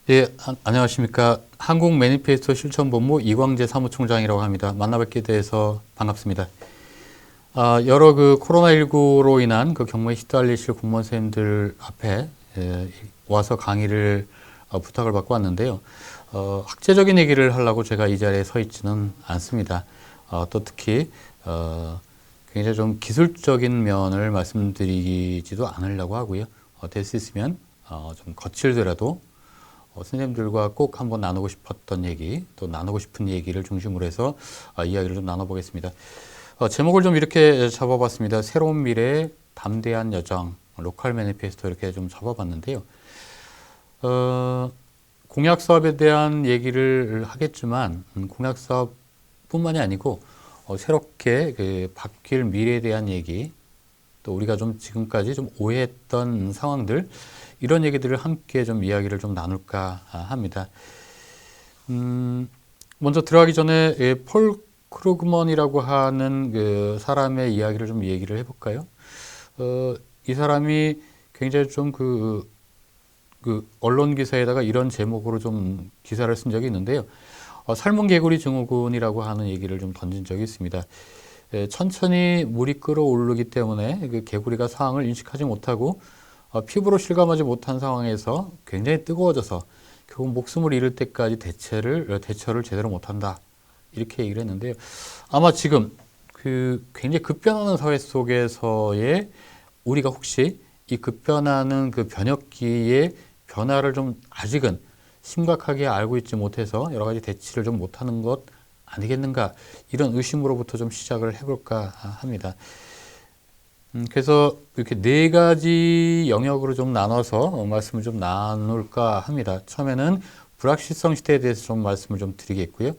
예, 안녕하십니까. 한국 매니페스토 실천본부 이광재 사무총장이라고 합니다. 만나뵙게 돼서 반갑습니다. 여러 코로나19로 인한 경무에 시달리실 공무원 선생님들 앞에 와서 강의를 부탁을 받고 왔는데요. 학제적인 얘기를 하려고 제가 이 자리에 서 있지는 않습니다. 또 특히 굉장히 좀 기술적인 면을 말씀드리지도 않으려고 하고요. 될 수 있으면 좀 거칠더라도 선생님들과 꼭 한번 나누고 싶었던 얘기, 또 나누고 싶은 얘기를 중심으로 해서 이야기를 좀 나눠보겠습니다. 제목을 좀 이렇게 잡아봤습니다. 새로운 미래의 담대한 여정, 로컬 매니페스토 이렇게 좀 잡아봤는데요. 공약 사업에 대한 얘기를 하겠지만 공약 사업뿐만이 아니고 새롭게 바뀔 미래에 대한 얘기, 또 우리가 좀 지금까지 좀 오해했던 상황들, 이런 얘기들을 함께 좀 이야기를 좀 나눌까 합니다. 먼저 들어가기 전에 폴 크루그먼이라고 하는 사람의 이야기를 좀 얘기를 해볼까요? 이 사람이 굉장히 좀 언론 기사에다가 이런 제목으로 좀 기사를 쓴 적이 있는데요. 삶은 개구리 증후군이라고 하는 얘기를 좀 던진 적이 있습니다. 천천히 물이 끓어오르기 때문에 그 개구리가 상황을 인식하지 못하고 피부로 실감하지 못한 상황에서 굉장히 뜨거워져서 결국 목숨을 잃을 때까지 대처를 제대로 못한다. 이렇게 얘기를 했는데요. 아마 지금 굉장히 급변하는 사회 속에서의 우리가 혹시 이 급변하는 변혁기의 변화를 좀 아직은 심각하게 알고 있지 못해서 여러 가지 대치를 좀 못하는 것 아니겠는가, 이런 의심으로부터 좀 시작을 해볼까 합니다. 그래서 이렇게 네 가지 영역으로 좀 나눠서 말씀을 좀 나눌까 합니다. 처음에는 불확실성 시대에 대해서 좀 말씀을 좀 드리겠고요.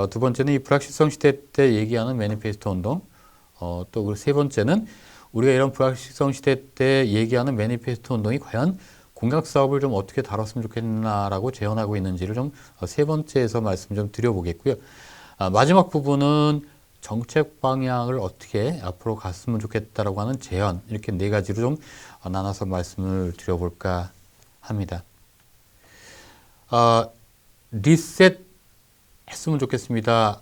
두 번째는 이 불확실성 시대 때 얘기하는 매니페스토 운동, 또 세 번째는 우리가 이런 불확실성 시대 때 얘기하는 매니페스토 운동이 과연 공약 사업을 좀 어떻게 다뤘으면 좋겠나라고 제언하고 있는지를 좀 세 번째에서 말씀 좀 드려보겠고요. 마지막 부분은 정책 방향을 어떻게 앞으로 갔으면 좋겠다라고 하는 제언, 이렇게 네 가지로 좀 나눠서 말씀을 드려볼까 합니다. 리셋 했으면 좋겠습니다.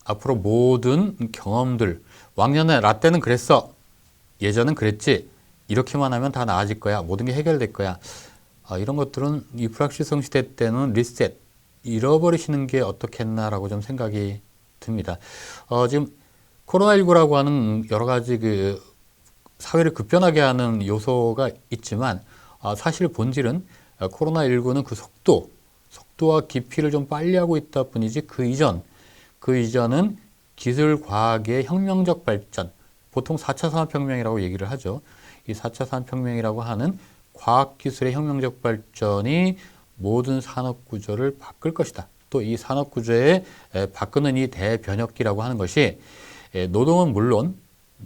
앞으로 모든 경험들, 왕년에 라떼는 그랬어, 예전은 그랬지, 이렇게만 하면 다 나아질 거야, 모든 게 해결될 거야, 이런 것들은 이 불확실성 시대 때는 리셋, 잃어버리시는 게 어떻겠나라고 좀 생각이 듭니다. 지금 코로나19라고 하는 여러 가지 사회를 급변하게 하는 요소가 있지만, 사실 본질은 코로나19는 그 속도와 깊이를 좀 빨리 하고 있다 뿐이지 그 이전은 기술 과학의 혁명적 발전, 보통 4차 산업혁명이라고 얘기를 하죠. 이 4차 산업혁명이라고 하는 과학기술의 혁명적 발전이 모든 산업구조를 바꿀 것이다. 또 이 산업구조에 바꾸는 이 대변혁기라고 하는 것이 노동은 물론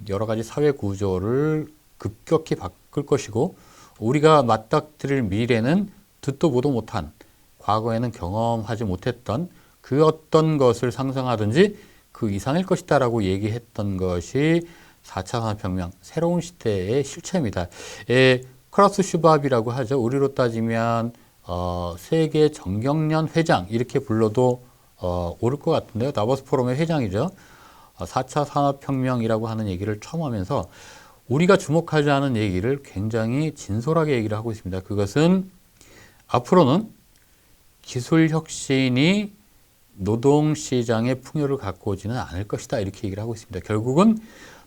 여러 가지 사회구조를 급격히 바꿀 것이고, 우리가 맞닥뜨릴 미래는 듣도 보도 못한, 과거에는 경험하지 못했던 그 어떤 것을 상상하든지 그 이상일 것이다 라고 얘기했던 것이 4차 산업혁명, 새로운 시대의 실체입니다. 크라우스 슈밥이라고 하죠. 우리로 따지면 세계 정경련 회장 이렇게 불러도 옳을 것 같은데요. 다보스 포럼의 회장이죠. 4차 산업혁명이라고 하는 얘기를 처음 하면서 우리가 주목하지 않은 얘기를 굉장히 진솔하게 얘기를 하고 있습니다. 그것은 앞으로는 기술 혁신이 노동시장의 풍요를 갖고 오지는 않을 것이다, 이렇게 얘기를 하고 있습니다. 결국은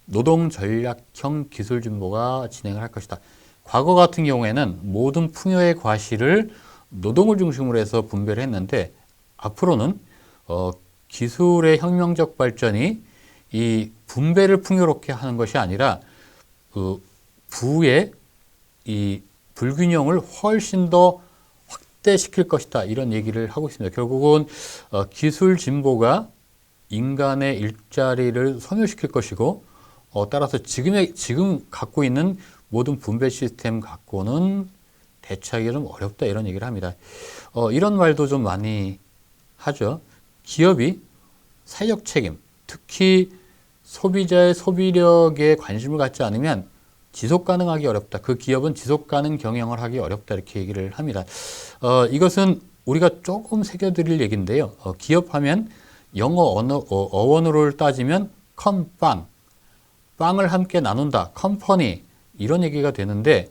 노동 전략형 기술 진보가 진행을 할 것이다. 과거 같은 경우에는 모든 풍요의 과실을 노동을 중심으로 해서 분배를 했는데, 앞으로는 기술의 혁명적 발전이 이 분배를 풍요롭게 하는 것이 아니라 부의 이 불균형을 훨씬 더 확대시킬 것이다, 이런 얘기를 하고 있습니다. 결국은 기술 진보가 인간의 일자리를 섬유시킬 것이고, 따라서 지금 갖고 있는 모든 분배 시스템 갖고는 대처하기가 좀 어렵다, 이런 얘기를 합니다. 이런 말도 좀 많이 하죠. 기업이 사회적 책임, 특히 소비자의 소비력에 관심을 갖지 않으면 지속 가능하기 어렵다. 그 기업은 지속 가능 경영을 하기 어렵다, 이렇게 얘기를 합니다. 이것은 우리가 조금 새겨드릴 얘기인데요. 기업하면 영어 어원으로 따지면 컴빵, 빵을 함께 나눈다, 컴퍼니 이런 얘기가 되는데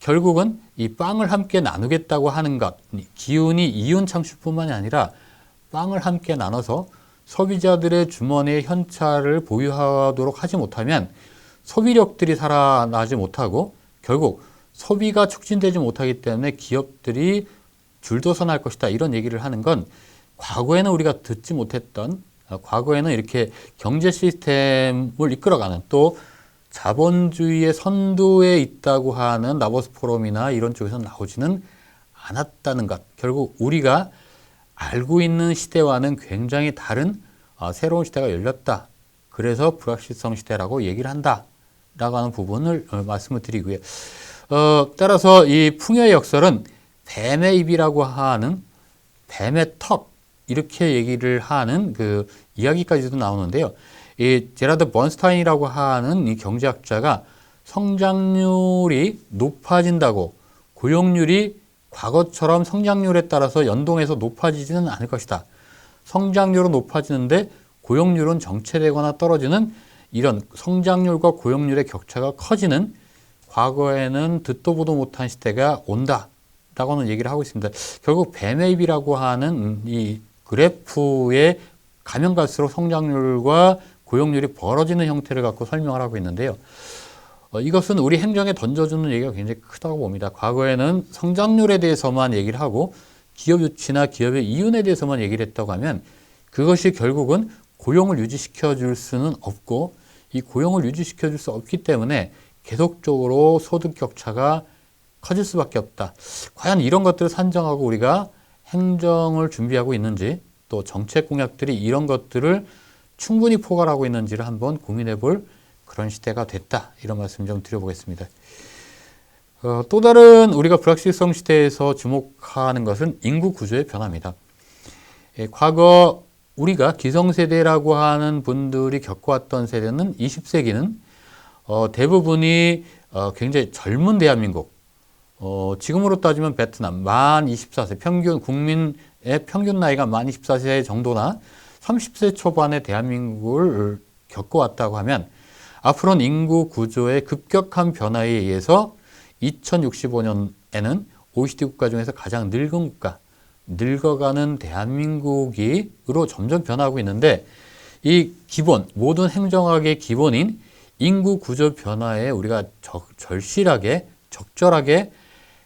결국은 이 빵을 함께 나누겠다고 하는 것, 기운이 이윤 창출뿐만이 아니라 빵을 함께 나눠서 소비자들의 주머니에 현찰을 보유하도록 하지 못하면 소비력들이 살아나지 못하고 결국 소비가 촉진되지 못하기 때문에 기업들이 줄도서날 것이다. 이런 얘기를 하는 건 과거에는 우리가 듣지 못했던, 과거에는 이렇게 경제 시스템을 이끌어가는 또 자본주의의 선두에 있다고 하는 다보스 포럼이나 이런 쪽에서 나오지는 않았다는 것. 결국 우리가 알고 있는 시대와는 굉장히 다른 새로운 시대가 열렸다. 그래서 불확실성 시대라고 얘기를 한다. 라고 하는 부분을 말씀을 드리고요. 따라서 이 풍요의 역설은 뱀의 입이라고 하는 뱀의 턱 이렇게 얘기를 하는 그 이야기까지도 나오는데요. 이 제라드 번스타인이라고 하는 이 경제학자가 성장률이 높아진다고 고용률이 과거처럼 성장률에 따라서 연동해서 높아지지는 않을 것이다. 성장률은 높아지는데 고용률은 정체되거나 떨어지는 이런 성장률과 고용률의 격차가 커지는 과거에는 듣도 보도 못한 시대가 온다. 라고는 얘기를 하고 있습니다. 결국 뱀의 입이라고 하는 이 그래프에 가면 갈수록 성장률과 고용률이 벌어지는 형태를 갖고 설명을 하고 있는데요. 이것은 우리 행정에 던져주는 얘기가 굉장히 크다고 봅니다. 과거에는 성장률에 대해서만 얘기를 하고 기업 유치나 기업의 이윤에 대해서만 얘기를 했다고 하면 그것이 결국은 고용을 유지시켜 줄 수는 없고 이 고용을 유지시켜 줄 수 없기 때문에 계속적으로 소득 격차가 커질 수밖에 없다. 과연 이런 것들을 산정하고 우리가 행정을 준비하고 있는지 또 정책 공약들이 이런 것들을 충분히 포괄하고 있는지를 한번 고민해 볼 그런 시대가 됐다. 이런 말씀 좀 드려보겠습니다. 또 다른 우리가 불확실성 시대에서 주목하는 것은 인구 구조의 변화입니다. 과거 우리가 기성세대라고 하는 분들이 겪어왔던 세대는 20세기는 대부분이 굉장히 젊은 대한민국, 지금으로 따지면 베트남 만 24세 평균 국민의 평균 나이가 만 24세 정도나 30세 초반의 대한민국을 겪어왔다고 하면 앞으로는 인구 구조의 급격한 변화에 의해서 2065년에는 OECD 국가 중에서 가장 늙은 국가, 늙어가는 대한민국으로 점점 변하고 있는데 이 기본, 모든 행정학의 기본인 인구 구조 변화에 우리가 절실하게, 적절하게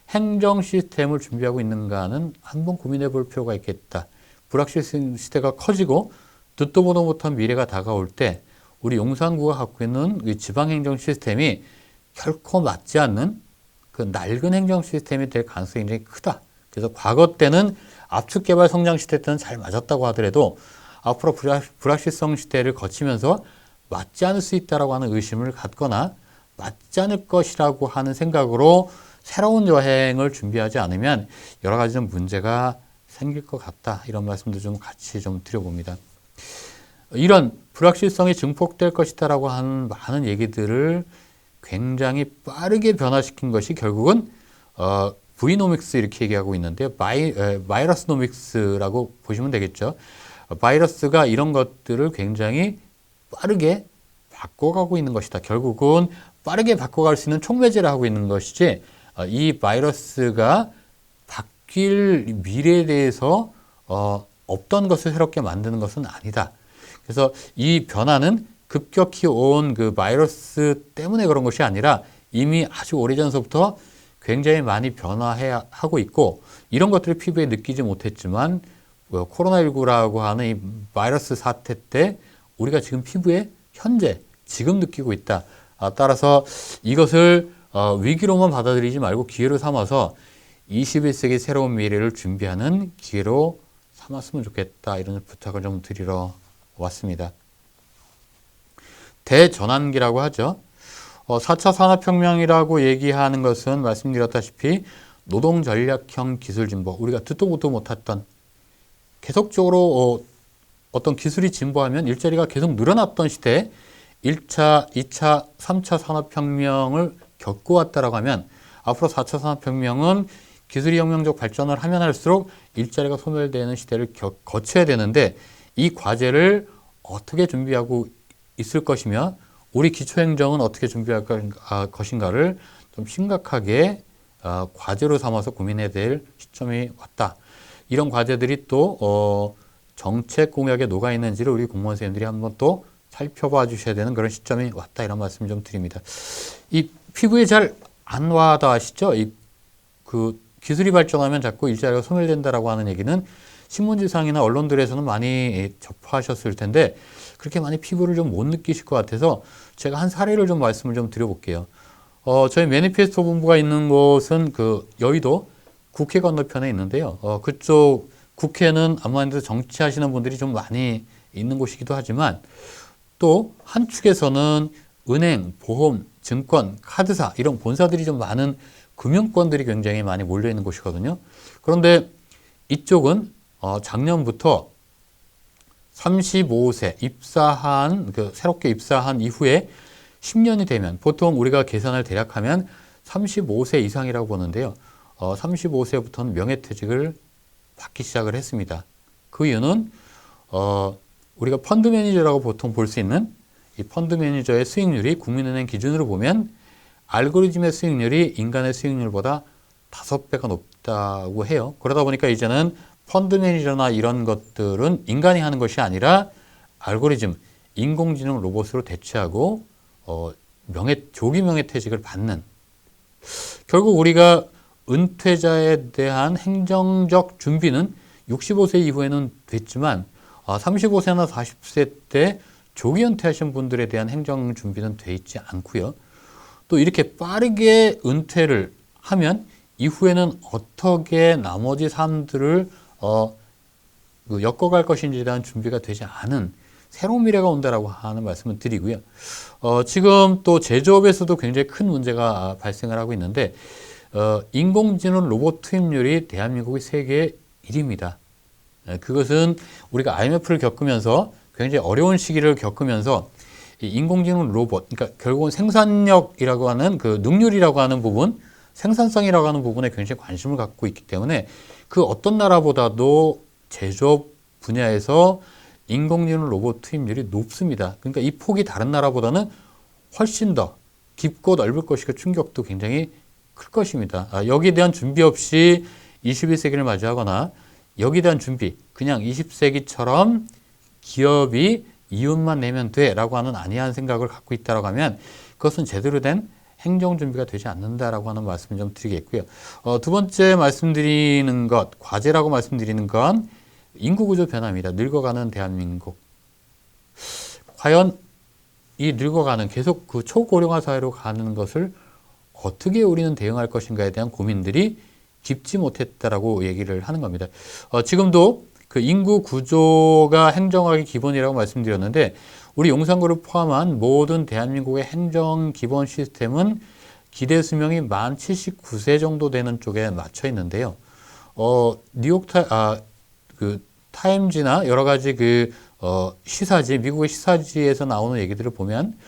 행정 시스템을 준비하고 있는가는 한번 고민해 볼 필요가 있겠다. 불확실성 시대가 커지고 듣도 보도 못한 미래가 다가올 때 우리 용산구가 갖고 있는 이 지방행정 시스템이 결코 맞지 않는 그 낡은 행정 시스템이 될 가능성이 굉장히 크다. 그래서 과거 때는 압축개발 성장 시대 때는 잘 맞았다고 하더라도 앞으로 불확실성 시대를 거치면서 맞지 않을 수 있다라고 하는 의심을 갖거나 맞지 않을 것이라고 하는 생각으로 새로운 여행을 준비하지 않으면 여러 가지 좀 문제가 생길 것 같다. 이런 말씀도 좀 같이 좀 드려봅니다. 이런 불확실성이 증폭될 것이다라고 하는 많은 얘기들을 굉장히 빠르게 변화시킨 것이 결국은 브이노믹스 이렇게 얘기하고 있는데요. 바이러스노믹스라고 보시면 되겠죠. 바이러스가 이런 것들을 굉장히 빠르게 바꿔가고 있는 것이다. 결국은 빠르게 바꿔갈 수 있는 촉매제를 하고 있는 것이지 이 바이러스가 바뀔 미래에 대해서 없던 것을 새롭게 만드는 것은 아니다. 그래서 이 변화는 급격히 온 그 바이러스 때문에 그런 것이 아니라 이미 아주 오래전서부터 굉장히 많이 변화하고 있고 이런 것들을 피부에 느끼지 못했지만 코로나19라고 하는 이 바이러스 사태 때 우리가 지금 피부에 현재 지금 느끼고 있다. 따라서 이것을 위기로만 받아들이지 말고 기회로 삼아서 21세기 새로운 미래를 준비하는 기회로 삼았으면 좋겠다. 이런 부탁을 좀 드리러 왔습니다. 대전환기라고 하죠. 4차 산업혁명이라고 얘기하는 것은 말씀드렸다시피 노동전략형 기술진보, 우리가 듣도 보도 못했던 계속적으로 어떤 기술이 진보하면 일자리가 계속 늘어났던 시대에 1차, 2차, 3차 산업혁명을 겪어왔다라고 하면 앞으로 4차 산업혁명은 기술이 혁명적 발전을 하면 할수록 일자리가 소멸되는 시대를 거쳐야 되는데 이 과제를 어떻게 준비하고 있을 것이며 우리 기초행정은 어떻게 준비할 것인가를 좀 심각하게 과제로 삼아서 고민해야 될 시점이 왔다. 이런 과제들이 또 정책 공약에 녹아 있는지를 우리 공무원 선생님들이 한번 또 살펴봐 주셔야 되는 그런 시점이 왔다. 이런 말씀 좀 드립니다. 이 피부에 잘 안 와닿으시죠? 그 기술이 발전하면 자꾸 일자리가 소멸된다라고 하는 얘기는 신문지상이나 언론들에서는 많이 접하셨을 텐데 그렇게 많이 피부를 좀 못 느끼실 것 같아서 제가 한 사례를 좀 말씀을 좀 드려볼게요. 저희 매니페스토 본부가 있는 곳은 그 여의도 국회 건너편에 있는데요. 그쪽 국회는 아무래도 정치하시는 분들이 좀 많이 있는 곳이기도 하지만 또 한 축에서는 은행, 보험, 증권, 카드사 이런 본사들이 좀 많은 금융권들이 굉장히 많이 몰려 있는 곳이거든요. 그런데 이쪽은 작년부터 35세 새롭게 입사한 이후에 10년이 되면 보통 우리가 계산을 대략하면 35세 이상이라고 보는데요. 35세부터는 명예퇴직을 받기 시작을 했습니다. 그 이유는 우리가 펀드 매니저라고 보통 볼 수 있는 이 펀드 매니저의 수익률이 국민은행 기준으로 보면 알고리즘의 수익률이 인간의 수익률보다 5배가 높다고 해요. 그러다 보니까 이제는 펀드 매니저나 이런 것들은 인간이 하는 것이 아니라 알고리즘, 인공지능 로봇으로 대체하고 조기 명예퇴직을 받는 결국 우리가 은퇴자에 대한 행정적 준비는 65세 이후에는 됐지만 35세나 40세 때 조기 은퇴하신 분들에 대한 행정 준비는 돼 있지 않고요. 또 이렇게 빠르게 은퇴를 하면 이후에는 어떻게 나머지 삶들을 엮어갈 것인지에 대한 준비가 되지 않은 새로운 미래가 온다라고 하는 말씀을 드리고요. 지금 또 제조업에서도 굉장히 큰 문제가 발생을 하고 있는데 인공지능 로봇 투입률이 대한민국이 세계 1위입니다. 그것은 우리가 IMF를 겪으면서 굉장히 어려운 시기를 겪으면서 이 인공지능 로봇, 그러니까 결국은 생산력이라고 하는 그 능률이라고 하는 부분, 생산성이라고 하는 부분에 굉장히 관심을 갖고 있기 때문에 그 어떤 나라보다도 제조업 분야에서 인공지능 로봇 투입률이 높습니다. 그러니까 이 폭이 다른 나라보다는 훨씬 더 깊고 넓을 것이고 충격도 굉장히 클 것입니다. 여기에 대한 준비 없이 21세기를 맞이하거나 여기에 대한 준비, 그냥 20세기처럼 기업이 이윤만 내면 돼라고 하는 안이한 생각을 갖고 있다고 하면 그것은 제대로 된 행정 준비가 되지 않는다라고 하는 말씀을 좀 드리겠고요. 두 번째 말씀드리는 것, 과제라고 말씀드리는 건 인구구조 변화입니다. 늙어가는 대한민국. 과연 이 늙어가는 계속 그 초고령화 사회로 가는 것을 어떻게 우리는 대응할 것인가에 대한 고민들이 깊지 못했다라고 얘기를 하는 겁니다. 지금도 그 인구 구조가 행정학의 기본이라고 말씀드렸는데 우리 용산구를 포함한 모든 대한민국의 행정 기본 시스템은 기대 수명이 만 79세 정도 되는 쪽에 맞춰 있는데요. 타임지나 여러 가지 시사지, 미국의 시사지에서 나오는 얘기들을 보면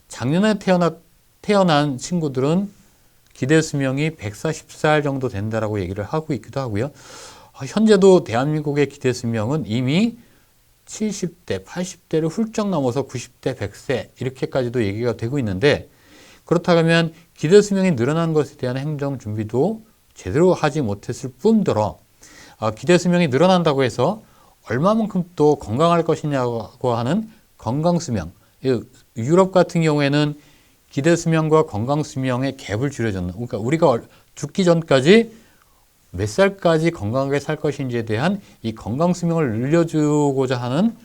작년에 태어난 친구들은 기대 수명이 140살 정도 된다라고 얘기를 하고 있기도 하고요. 현재도 대한민국의 기대 수명은 이미 70대, 80대를 훌쩍 넘어서 90대, 100세 이렇게까지도 얘기가 되고 있는데 그렇다면 기대 수명이 늘어난 것에 대한 행정 준비도 제대로 하지 못했을 뿐더러 기대 수명이 늘어난다고 해서 얼마만큼 또 건강할 것이냐고 하는 건강 수명. 유럽 같은 경우에는 기대 수명과 건강 수명의 갭을 줄여줬는. 그러니까 우리가 죽기 전까지 몇 살까지 건강하게 살 것인지에 대한 이 건강 수명을 늘려주고자 하는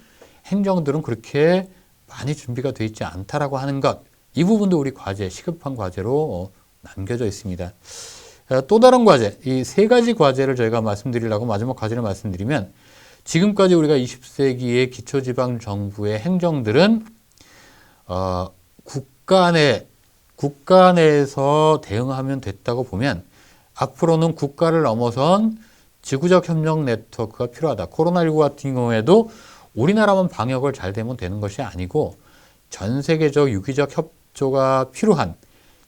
행정들은 그렇게 많이 준비가 되어 있지 않다라고 하는 것. 이 부분도 우리 시급한 과제로 남겨져 있습니다. 또 다른 과제, 이 세 가지 과제를 저희가 말씀드리려고 마지막 과제를 말씀드리면 지금까지 우리가 20세기의 기초지방정부의 행정들은 국가 내에서 대응하면 됐다고 보면 앞으로는 국가를 넘어선 지구적 협력 네트워크가 필요하다. 코로나19 같은 경우에도 우리나라만 방역을 잘 되면 되는 것이 아니고 전 세계적 유기적 협조가 필요한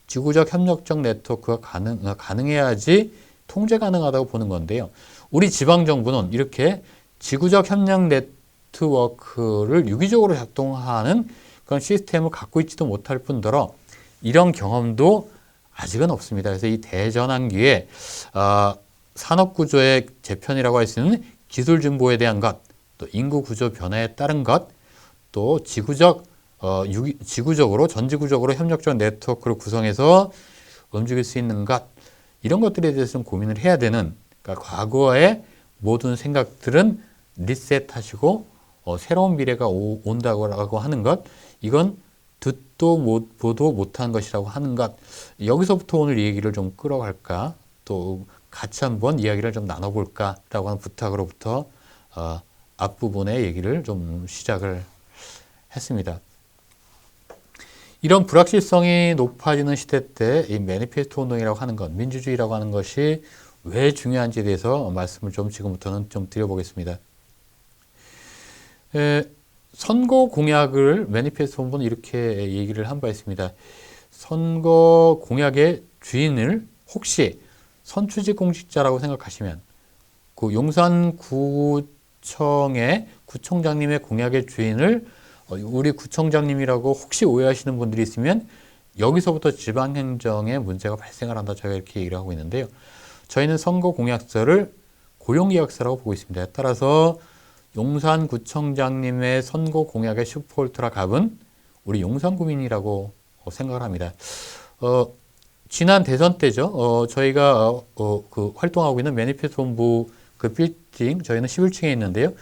지구적 협력적 네트워크가 가능해야지 통제 가능하다고 보는 건데요. 우리 지방정부는 이렇게 지구적 협력 네트워크를 유기적으로 작동하는 그런 시스템을 갖고 있지도 못할 뿐더러 이런 경험도 아직은 없습니다. 그래서 이 대전환기에 산업구조의 재편이라고 할 수 있는 기술 진보에 대한 것, 또 인구구조 변화에 따른 것, 또 지구적으로 전지구적으로 협력적 네트워크를 구성해서 움직일 수 있는 것, 이런 것들에 대해서 좀 고민을 해야 되는, 그러니까 과거의 모든 생각들은 리셋하시고 새로운 미래가 온다고 하는 것, 이건 듣도 보도 못한 것이라고 하는 것, 여기서부터 오늘 이 얘기를 좀 끌어갈까, 또 같이 한번 이야기를 좀 나눠볼까라고 하는 부탁으로부터 앞부분의 얘기를 좀 시작을 했습니다. 이런 불확실성이 높아지는 시대 때 이 매니페스토 운동이라고 하는 것, 민주주의라고 하는 것이 왜 중요한지에 대해서 말씀을 좀 지금부터는 좀 드려보겠습니다. 선거 공약을 매니페스토 본부는 이렇게 얘기를 한 바 있습니다. 선거 공약의 주인을 혹시 선출직 공직자라고 생각하시면 그 용산구청의 구청장님의 공약의 주인을 우리 구청장님이라고 혹시 오해하시는 분들이 있으면 여기서부터 지방행정에 문제가 발생을 한다. 저희가 이렇게 얘기를 하고 있는데요. 저희는 선거공약서를 고용계약서라고 보고 있습니다. 따라서 용산구청장님의 선거공약의 슈퍼울트라 갑은 우리 용산구민이라고 생각을 합니다. 지난 대선 때죠. 저희가 그 활동하고 있는 매니페스토 본부 그 빌딩, 저희는 11층에 있는데요.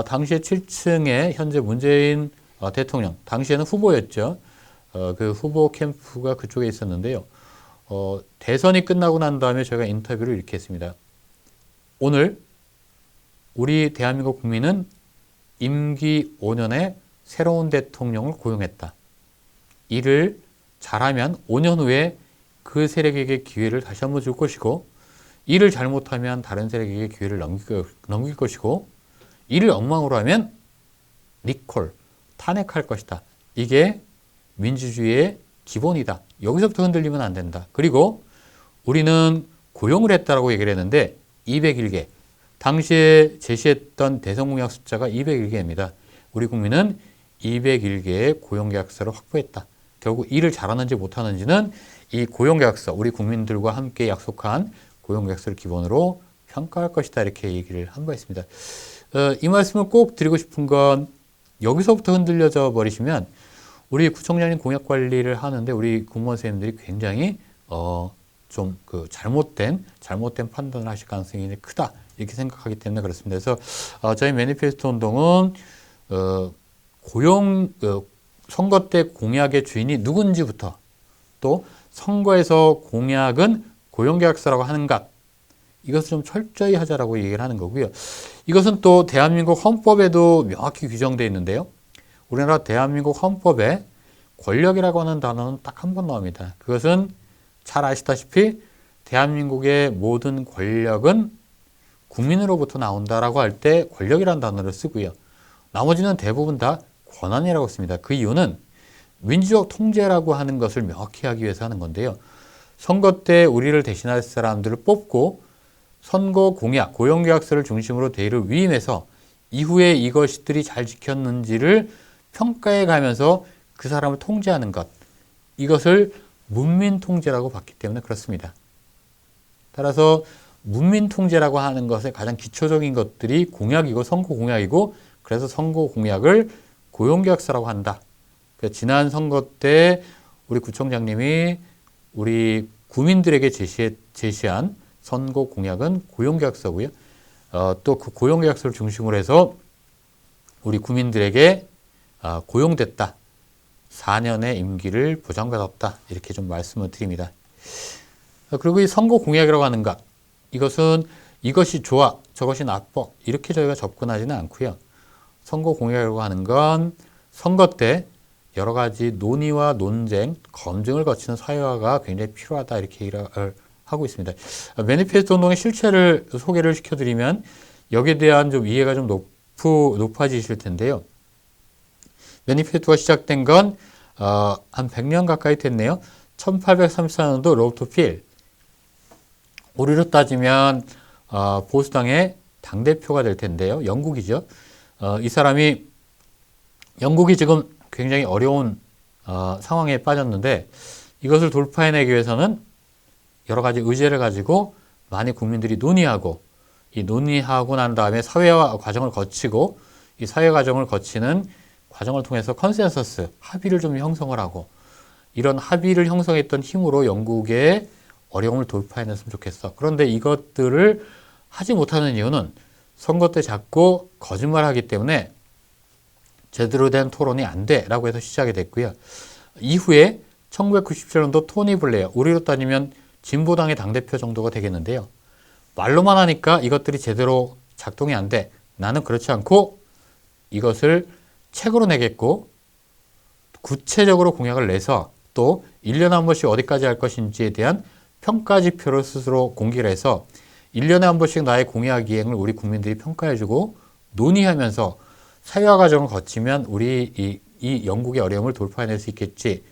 당시에 7층에 현재 문재인 대통령, 당시에는 후보였죠. 그 후보 캠프가 그쪽에 있었는데요. 대선이 끝나고 난 다음에 저희가 인터뷰를 이렇게 했습니다. 오늘 우리 대한민국 국민은 임기 5년에 새로운 대통령을 고용했다. 이를 잘하면 5년 후에 그 세력에게 기회를 다시 한번 줄 것이고, 이를 잘못하면 다른 세력에게 기회를 넘길 것이고, 이를 엉망으로 하면 리콜, 탄핵할 것이다. 이게 민주주의의 기본이다. 여기서부터 흔들리면 안 된다. 그리고 우리는 고용을 했다라고 얘기를 했는데 201개. 당시에 제시했던 대선 공약 숫자가 201개입니다. 우리 국민은 201개의 고용계약서를 확보했다. 결국 일을 잘하는지 못하는지는 이 고용계약서, 우리 국민들과 함께 약속한 고용계약서를 기본으로 평가할 것이다. 이렇게 얘기를 한 바 있습니다. 이 말씀을 꼭 드리고 싶은 건 여기서부터 흔들려져 버리시면 우리 구청장님 공약 관리를 하는데 우리 공무원 선생님들이 굉장히 좀 그 잘못된 판단을 하실 가능성이 크다. 이렇게 생각하기 때문에 그렇습니다. 그래서 저희 매니페스토 운동은 선거 때 공약의 주인이 누군지부터, 또 선거에서 공약은 고용계약서라고 하는 것, 이것을 좀 철저히 하자라고 얘기를 하는 거고요. 이것은 또 대한민국 헌법에도 명확히 규정되어 있는데요. 우리나라 대한민국 헌법에 권력이라고 하는 단어는 딱 한 번 나옵니다. 그것은 잘 아시다시피 대한민국의 모든 권력은 국민으로부터 나온다라고 할 때 권력이라는 단어를 쓰고요. 나머지는 대부분 다 권한이라고 씁니다. 그 이유는 민주적 통제라고 하는 것을 명확히 하기 위해서 하는 건데요. 선거 때 우리를 대신할 사람들을 뽑고 선거 공약, 고용계약서를 중심으로 대의를 위임해서 이후에 이것들이 잘 지켰는지를 평가해 가면서 그 사람을 통제하는 것, 이것을 문민통제라고 봤기 때문에 그렇습니다. 따라서 문민통제라고 하는 것의 가장 기초적인 것들이 공약이고 선거 공약이고, 그래서 선거 공약을 고용계약서라고 한다. 그러니까 지난 선거 때 우리 구청장님이 우리 구민들에게 제시한 선거 공약은 고용계약서고요. 또 그 고용계약서를 중심으로 해서 우리 구민들에게 고용됐다. 4년의 임기를 보장받았다. 이렇게 좀 말씀을 드립니다. 그리고 이 선거 공약이라고 하는 것, 이것이 좋아, 저것이 나빠, 이렇게 저희가 접근하지는 않고요. 선거 공약이라고 하는 건 선거 때 여러 가지 논의와 논쟁, 검증을 거치는 사회화가 굉장히 필요하다. 이렇게 얘기를 하고 있습니다. 매니페스토 운동의 실체를 소개를 시켜드리면 여기에 대한 좀 이해가 좀 높아지실 텐데요. 매니페스토가 시작된 건 한 100년 가까이 됐네요. 1834년도 로버트 필, 우리로 따지면 보수당의 당대표가 될 텐데요. 영국이죠. 이 사람이 영국이 지금 굉장히 어려운 상황에 빠졌는데 이것을 돌파해내기 위해서는 여러 가지 의제를 가지고 많이 국민들이 논의하고 이 논의하고 난 다음에 사회화 과정을 거치고 이 사회 과정을 거치는 과정을 통해서 컨센서스, 합의를 좀 형성을 하고 이런 합의를 형성했던 힘으로 영국의 어려움을 돌파해냈으면 좋겠어. 그런데 이것들을 하지 못하는 이유는 선거 때 자꾸 거짓말하기 때문에 제대로 된 토론이 안 돼라고 해서 시작이 됐고요. 이후에 1997년도 토니 블레어, 우리로 따지면 진보당의 당대표 정도가 되겠는데요. 말로만 하니까 이것들이 제대로 작동이 안 돼. 나는 그렇지 않고 이것을 책으로 내겠고 구체적으로 공약을 내서 또 1년에 한 번씩 어디까지 할 것인지에 대한 평가지표를 스스로 공개를 해서 1년에 한 번씩 나의 공약 이행을 우리 국민들이 평가해주고 논의하면서 사회화 과정을 거치면 우리 이 영국의 어려움을 돌파해낼 수 있겠지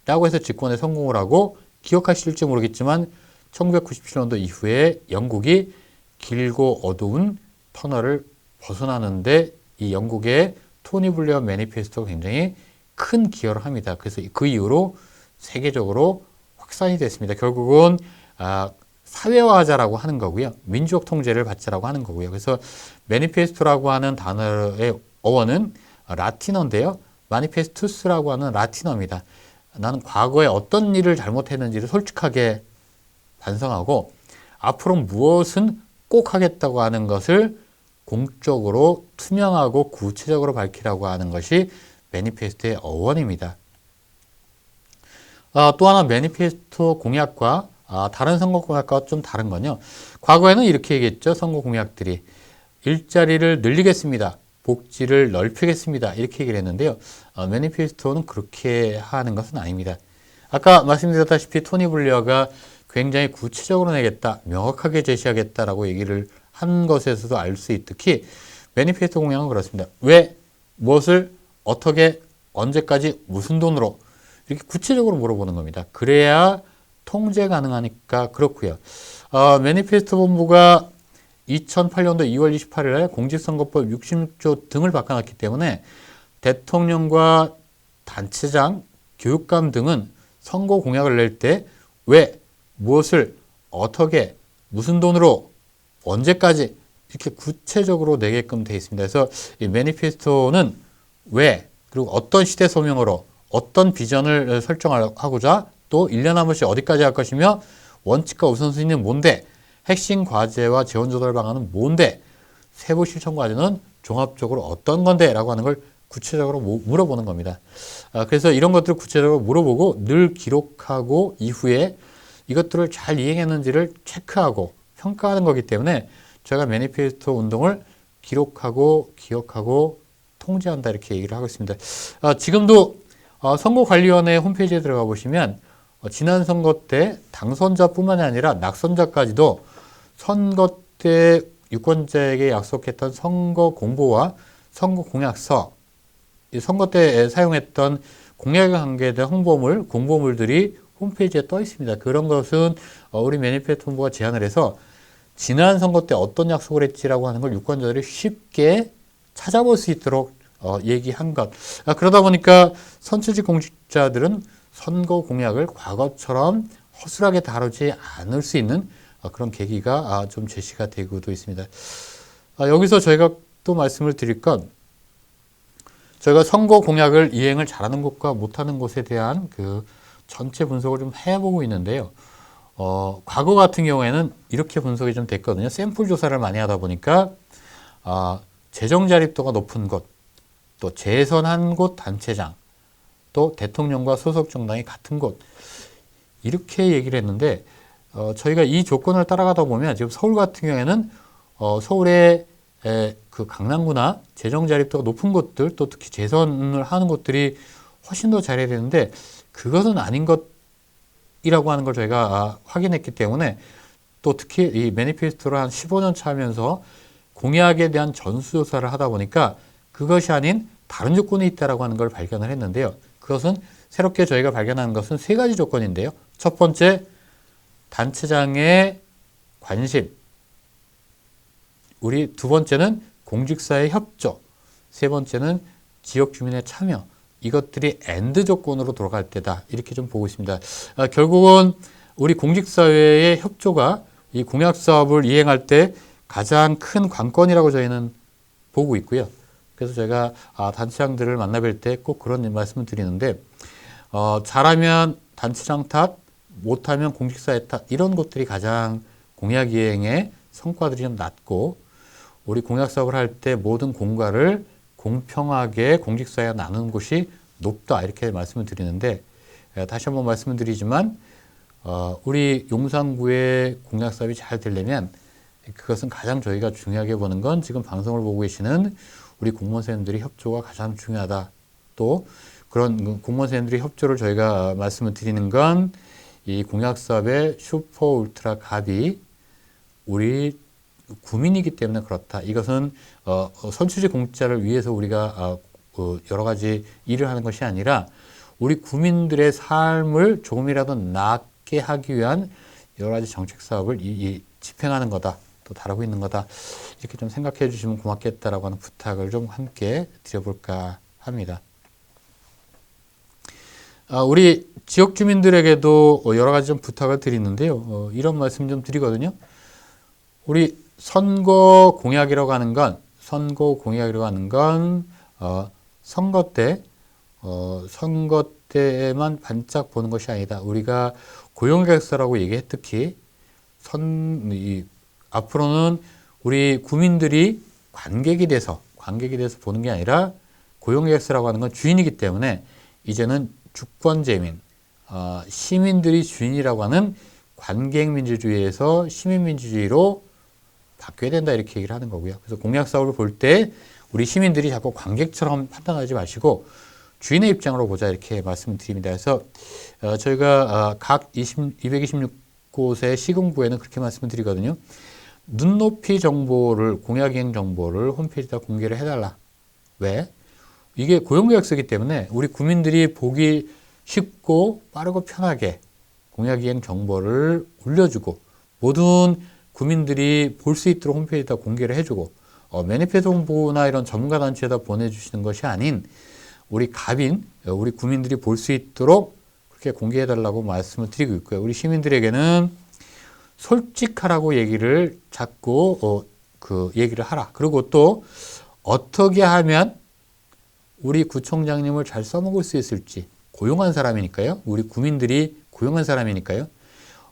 라고 해서 집권에 성공을 하고 기억하실지 모르겠지만 1997년도 이후에 영국이 길고 어두운 터널을 벗어나는데 이 영국의 토니 블레어 매니페스토가 굉장히 큰 기여를 합니다. 그래서 그 이후로 세계적으로 확산이 됐습니다. 결국은 사회화하자라고 하는 거고요. 민주적 통제를 받자라고 하는 거고요. 그래서 매니페스토라고 하는 단어의 어원은 라틴어인데요. 마니페스투스라고 하는 라틴어입니다. 나는 과거에 어떤 일을 잘못했는지를 솔직하게 반성하고 앞으로 무엇은 꼭 하겠다고 하는 것을 공적으로 투명하고 구체적으로 밝히라고 하는 것이 매니페스토의 어원입니다. 또 하나 매니페스토 공약과 다른 선거 공약과 좀 다른 건요. 과거에는 이렇게 얘기했죠. 선거 공약들이 일자리를 늘리겠습니다. 복지를 넓히겠습니다. 이렇게 얘기를 했는데요. 매니페스토는 그렇게 하는 것은 아닙니다. 아까 말씀드렸다시피 토니 블레어가 굉장히 구체적으로 내겠다, 명확하게 제시하겠다라고 얘기를 한 것에서도 알 수 있듯이 매니페스토 공약은 그렇습니다. 왜, 무엇을, 어떻게, 언제까지, 무슨 돈으로 이렇게 구체적으로 물어보는 겁니다. 그래야 통제 가능하니까 그렇고요. 매니페스토 본부가 2008년도 2월 28일에 공직선거법 66조 등을 바꿔놨기 때문에 대통령과 단체장, 교육감 등은 선거 공약을 낼 때 왜, 무엇을, 어떻게, 무슨 돈으로, 언제까지 이렇게 구체적으로 내게끔 되어 있습니다. 그래서 이 매니페스토는 왜, 그리고 어떤 시대 소명으로, 어떤 비전을 설정하고자 또 1년에 한 번씩 어디까지 할 것이며 원칙과 우선순위는 뭔데, 핵심 과제와 재원 조달 방안은 뭔데, 세부 실천 과제는 종합적으로 어떤 건데 라고 하는 걸 구체적으로 물어보는 겁니다. 그래서 이런 것들을 구체적으로 물어보고 늘 기록하고 이후에 이것들을 잘 이행했는지를 체크하고 평가하는 거기 때문에 제가 매니페스토 운동을 기록하고 기억하고 통제한다 이렇게 얘기를 하고 있습니다. 지금도 선거관리위원회 홈페이지에 들어가 보시면 지난 선거 때 당선자뿐만이 아니라 낙선자까지도 선거 때 유권자에게 약속했던 선거 공보와 선거 공약서, 선거 때 사용했던 공약에 관계된 홍보물, 공보물들이 홈페이지에 떠 있습니다. 그런 것은 우리 매니페스토 본부가 제안을 해서 지난 선거 때 어떤 약속을 했지라고 하는 걸 유권자들이 쉽게 찾아볼 수 있도록 얘기한 것. 그러다 보니까 선출직 공직자들은 선거 공약을 과거처럼 허술하게 다루지 않을 수 있는 그런 계기가 좀 제시가 되고도 있습니다. 여기서 저희가 또 말씀을 드릴 건 저희가 선거 공약을 이행을 잘하는 곳과 못하는 곳에 대한 그 전체 분석을 좀 해보고 있는데요. 과거 같은 경우에는 이렇게 분석이 좀 됐거든요. 샘플 조사를 많이 하다 보니까 재정 자립도가 높은 곳, 또 재선한 곳 단체장, 또 대통령과 소속 정당이 같은 곳 이렇게 얘기를 했는데 저희가 이 조건을 따라가다 보면 지금 서울 같은 경우에는 서울의 그 강남구나 재정 자립도가 높은 곳들 또 특히 재선을 하는 곳들이 훨씬 더 잘해야 되는데 그것은 아닌 것이라고 하는 걸 저희가 확인했기 때문에 또 특히 이 매니페스토를 한 15년 차 하면서 공약에 대한 전수조사를 하다 보니까 그것이 아닌 다른 조건이 있다라고 하는 걸 발견을 했는데요. 그것은 새롭게 저희가 발견한 것은 세 가지 조건인데요. 첫 번째, 단체장의 관심. 우리 두 번째는 공직사회 협조. 세 번째는 지역 주민의 참여. 이것들이 엔드 조건으로 돌아갈 때다. 이렇게 좀 보고 있습니다. 결국은 우리 공직사회의 협조가 이 공약 사업을 이행할 때 가장 큰 관건이라고 저희는 보고 있고요. 그래서 제가 단체장들을 만나뵐 때 꼭 그런 말씀을 드리는데 잘하면 단체장 탓, 못하면 공직사회 탓 이런 것들이 가장 공약 이행의 성과들이 좀 낮고 우리 공약 사업을 할 때 모든 공과를 공평하게 공직사회가 나누는 곳이 높다 이렇게 말씀을 드리는데 다시 한번 말씀을 드리지만 우리 용산구의 공약 사업이 잘 되려면 그것은 가장 저희가 중요하게 보는 건 지금 방송을 보고 계시는 우리 공무원 선생님들이 협조가 가장 중요하다. 또 그런 공무원 선생님들이 협조를 저희가 말씀을 드리는 건 이 공약 사업의 슈퍼 울트라 갑이 우리 구민이기 때문에 그렇다. 이것은 선출직 공직자를 위해서 우리가 여러 가지 일을 하는 것이 아니라 우리 구민들의 삶을 조금이라도 낫게 하기 위한 여러 가지 정책 사업을 집행하는 거다. 또 다루고 있는 거다. 이렇게 좀 생각해 주시면 고맙겠다라고 하는 부탁을 좀 함께 드려볼까 합니다. 우리 지역 주민들에게도 여러 가지 좀 부탁을 드리는데요. 이런 말씀 좀 드리거든요. 우리 선거 공약이라고 하는 건 선거 때에만 반짝 보는 것이 아니다. 우리가 고용계획서라고 얘기해 특히 앞으로는 우리 구민들이 관객이 돼서 보는 게 아니라 고용계획서라고 하는 건 주인이기 때문에 이제는 주권제민, 시민들이 주인이라고 하는 관객민주주의에서 시민민주주의로 바뀌어야 된다 이렇게 얘기를 하는 거고요. 그래서 공약 사업을 볼 때 우리 시민들이 자꾸 관객처럼 판단하지 마시고 주인의 입장으로 보자 이렇게 말씀을 드립니다. 그래서 저희가 각 226곳의 시군구에는 그렇게 말씀을 드리거든요. 눈높이 정보를 공약이행 정보를 홈페이지에다 공개를 해달라. 왜? 이게 고용계획서이기 때문에 우리 구민들이 보기 쉽고 빠르고 편하게 공약이행 정보를 올려주고 모든 구민들이 볼 수 있도록 홈페이지에다 공개를 해주고 매니페스토 홍보나 이런 전문가 단체에다 보내주시는 것이 아닌 우리 갑인, 우리 구민들이 볼 수 있도록 그렇게 공개해달라고 말씀을 드리고 있고요. 우리 시민들에게는 솔직하라고 얘기를 자꾸 얘기를 하라. 그리고 또 어떻게 하면 우리 구청장님을 잘 써먹을 수 있을지 고용한 사람이니까요. 우리 구민들이 고용한 사람이니까요.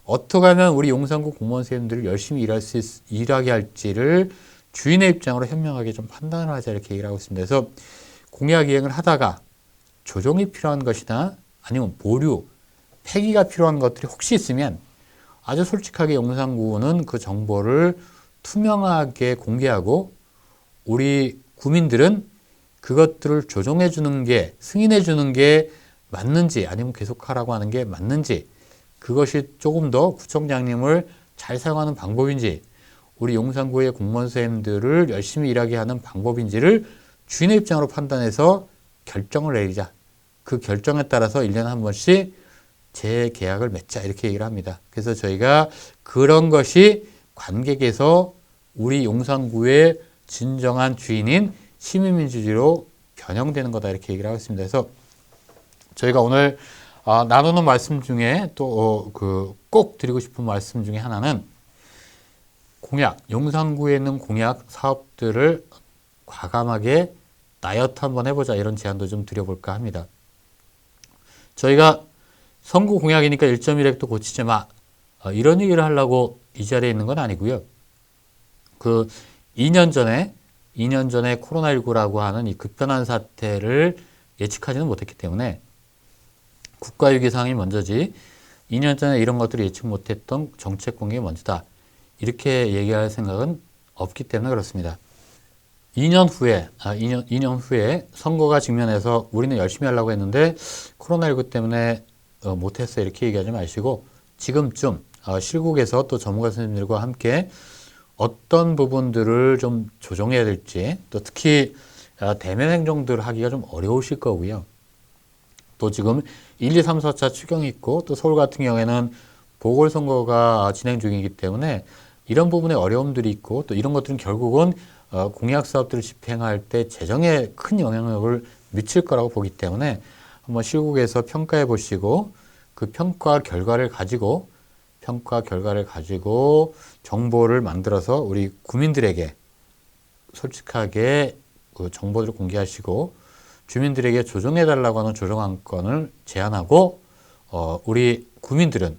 어떻게 하면 우리 용산구 공무원 선생님들을 열심히 일하게 할지를 주인의 입장으로 현명하게 좀 판단을 하자 이렇게 얘기를 하고 있습니다. 그래서 공약 이행을 하다가 조정이 필요한 것이나 아니면 보류, 폐기가 필요한 것들이 혹시 있으면 아주 솔직하게 용산구는 그 정보를 투명하게 공개하고 우리 구민들은 그것들을 조정해 주는 게, 승인해 주는 게 맞는지 아니면 계속하라고 하는 게 맞는지 그것이 조금 더 구청장님을 잘 사용하는 방법인지 우리 용산구의 공무원 선생님들을 열심히 일하게 하는 방법인지를 주인의 입장으로 판단해서 결정을 내리자. 그 결정에 따라서 1년에 한 번씩 재계약을 맺자 이렇게 얘기를 합니다. 그래서 저희가 그런 것이 관객에서 우리 용산구의 진정한 주인인 시민민주주의로 변형되는 거다 이렇게 얘기를 하고 있습니다. 그래서 저희가 오늘 나누는 말씀 중에 또 꼭 드리고 싶은 말씀 중에 하나는 공약, 용산구에 있는 공약 사업들을 과감하게 다이어트 한번 해보자 이런 제안도 좀 드려볼까 합니다. 저희가 선거 공약이니까 1.1획도 고치지 마 이런 얘기를 하려고 이 자리에 있는 건 아니고요. 2년 전에 코로나19라고 하는 이 급변한 사태를 예측하지는 못했기 때문에 국가위기상이 먼저지 2년 전에 이런 것들을 예측 못했던 정책 공약이 먼저다. 이렇게 얘기할 생각은 없기 때문에 그렇습니다. 2년 후에 선거가 직면해서 우리는 열심히 하려고 했는데 코로나19 때문에 못했어 이렇게 얘기하지 마시고 지금쯤 실국에서 또 전문가 선생님들과 함께 어떤 부분들을 좀 조정해야 될지 또 특히 대면 행정들을 하기가 좀 어려우실 거고요. 또 지금 1, 2, 3, 4차 추경이 있고 또 서울 같은 경우에는 보궐선거가 진행 중이기 때문에 이런 부분에 어려움들이 있고 또 이런 것들은 결국은 공약 사업들을 집행할 때 재정에 큰 영향력을 미칠 거라고 보기 때문에 한번 실국에서 평가해 보시고 그 평가 결과를 가지고 정보를 만들어서 우리 국민들에게 솔직하게 그 정보를 공개하시고 주민들에게 조정해 달라고 하는 조정안건을 제안하고 우리 국민들은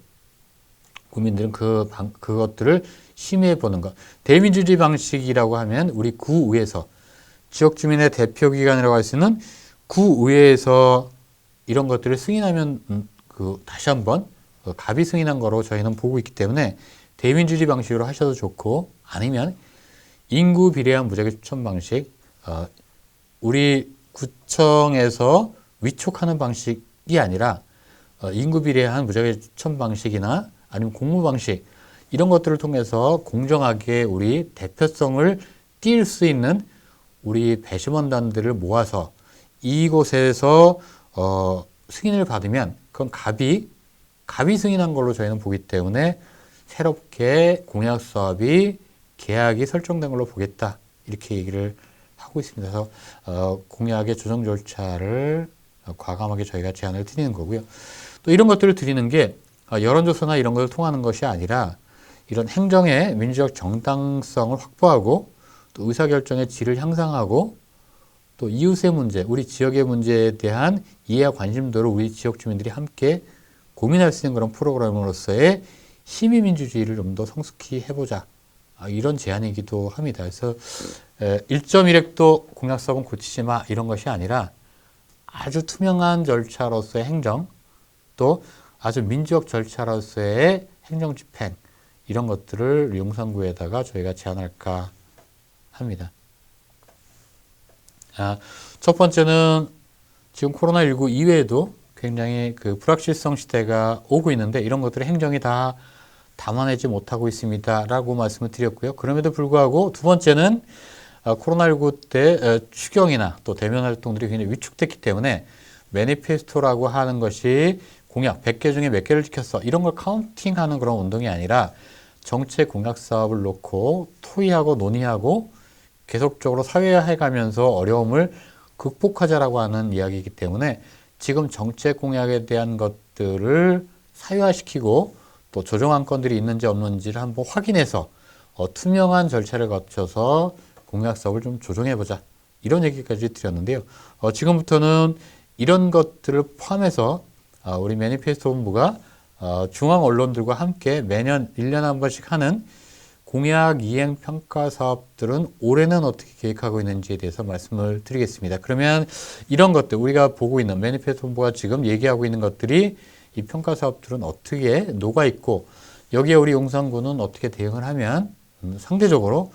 그것들을 심의해 보는 것. 대민주주의 방식이라고 하면 우리 구의회에서 지역 주민의 대표 기관이라고 할 수 있는 구의회에서 이런 것들을 승인하면 다시 한번 갑이 승인한 거로 저희는 보고 있기 때문에 대민주주의 방식으로 하셔도 좋고 아니면 인구 비례한 무작위 추천 방식 우리 구청에서 위촉하는 방식이 아니라 인구 비례한 무작위 추천 방식이나 아니면 공모 방식 이런 것들을 통해서 공정하게 우리 대표성을 띌 수 있는 우리 배심원단들을 모아서 이곳에서 승인을 받으면 그건 갑이 승인한 걸로 저희는 보기 때문에 새롭게 공약 사업이 계약이 설정된 걸로 보겠다 이렇게 얘기를 하고 있습니다. 그래서 공약의 조정 절차를 과감하게 저희가 제안을 드리는 거고요. 또 이런 것들을 드리는 게 여론조사나 이런 것을 통하는 것이 아니라 이런 행정의 민주적 정당성을 확보하고 또 의사결정의 질을 향상하고 또 이웃의 문제, 우리 지역의 문제에 대한 이해와 관심도를 우리 지역 주민들이 함께 고민할 수 있는 그런 프로그램으로서의 시민민주주의를 좀 더 성숙히 해보자. 이런 제안이기도 합니다. 그래서 1.1획도 공약사업은 고치지 마 이런 것이 아니라 아주 투명한 절차로서의 행정 또 아주 민주적 절차로서의 행정 집행 이런 것들을 용산구에다가 저희가 제안할까 합니다. 첫 번째는 지금 코로나19 이외에도 굉장히 그 불확실성 시대가 오고 있는데 이런 것들을 행정이 다 담아내지 못하고 있습니다. 라고 말씀을 드렸고요. 그럼에도 불구하고 두 번째는 코로나19 때 추경이나 또 대면 활동들이 굉장히 위축됐기 때문에 매니페스토라고 하는 것이 공약 100개 중에 몇 개를 지켰어. 이런 걸 카운팅하는 그런 운동이 아니라 정책 공약 사업을 놓고 토의하고 논의하고 계속적으로 사회화해 가면서 어려움을 극복하자라고 하는 이야기이기 때문에 지금 정책 공약에 대한 것들을 사회화시키고 또 조정안건들이 있는지 없는지를 한번 확인해서 투명한 절차를 거쳐서 공약 사업을 좀 조정해보자. 이런 얘기까지 드렸는데요. 지금부터는 이런 것들을 포함해서 우리 매니페스토 본부가 중앙 언론들과 함께 매년 1년에 한 번씩 하는 공약 이행 평가 사업들은 올해는 어떻게 계획하고 있는지에 대해서 말씀을 드리겠습니다. 그러면 이런 것들 우리가 보고 있는 매니페스토 본부가 지금 얘기하고 있는 것들이 이 평가 사업들은 어떻게 녹아 있고 여기에 우리 용산구는 어떻게 대응을 하면 상대적으로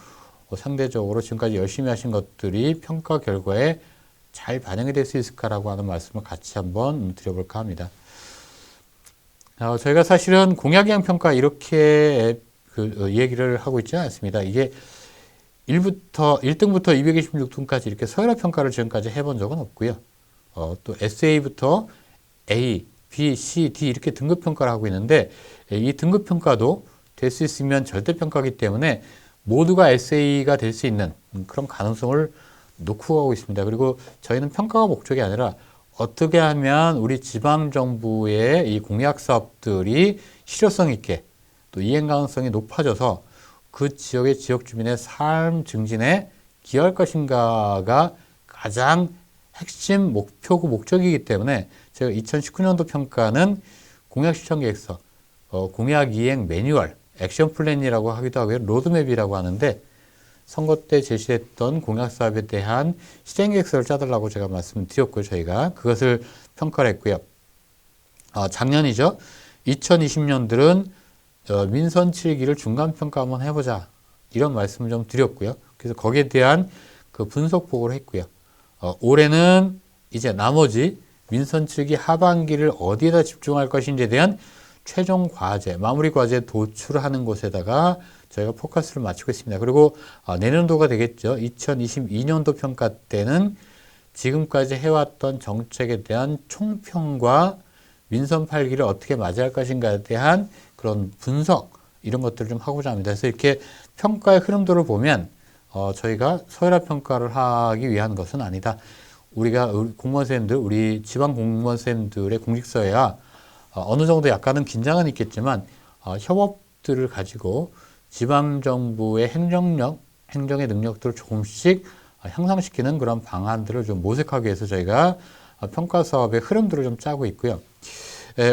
지금까지 열심히 하신 것들이 평가 결과에 잘 반영이 될 수 있을까라고 하는 말씀을 같이 한번 드려볼까 합니다. 저희가 사실은 공약이행 평가 이렇게 얘기를 하고 있지 않습니다. 이게 1등부터 226등까지 이렇게 서열화 평가를 지금까지 해본 적은 없고요. 또 SA부터 A, B, C, D 이렇게 등급 평가를 하고 있는데 이 등급 평가도 될 수 있으면 절대 평가이기 때문에 모두가 SA가 될 수 있는 그런 가능성을 놓고 가고 있습니다. 그리고 저희는 평가가 목적이 아니라 어떻게 하면 우리 지방정부의 이 공약 사업들이 실효성 있게 또 이행 가능성이 높아져서 그 지역의 지역 주민의 삶 증진에 기여할 것인가가 가장 핵심 목표고 목적이기 때문에 제가 2019년도 평가는 공약 실천 계획서, 공약 이행 매뉴얼, 액션 플랜이라고 하기도 하고요. 로드맵이라고 하는데 선거 때 제시했던 공약 사업에 대한 실행 계획서를 짜달라고 제가 말씀드렸고요. 저희가 그것을 평가를 했고요. 작년이죠. 2020년들은 민선 7기를 중간 평가 한번 해보자. 이런 말씀을 좀 드렸고요. 그래서 거기에 대한 그 분석 보고를 했고요. 올해는 이제 나머지 민선 7기 하반기를 어디에다 집중할 것인지에 대한 최종 과제, 마무리 과제 도출하는 곳에다가 저희가 포커스를 맞추고 있습니다. 그리고 내년도가 되겠죠. 2022년도 평가 때는 지금까지 해왔던 정책에 대한 총평과 민선 8기를 어떻게 맞이할 것인가에 대한 그런 분석 이런 것들을 좀 하고자 합니다. 그래서 이렇게 평가의 흐름도를 보면 저희가 서열화 평가를 하기 위한 것은 아니다. 우리 공무원 쌤들, 우리 지방 공무원 쌤들의 공직서야 어느 정도 약간은 긴장은 있겠지만 협업들을 가지고 지방 정부의 행정의 능력들을 조금씩 향상시키는 그런 방안들을 좀 모색하기 위해서 저희가 평가 사업의 흐름들을 좀 짜고 있고요.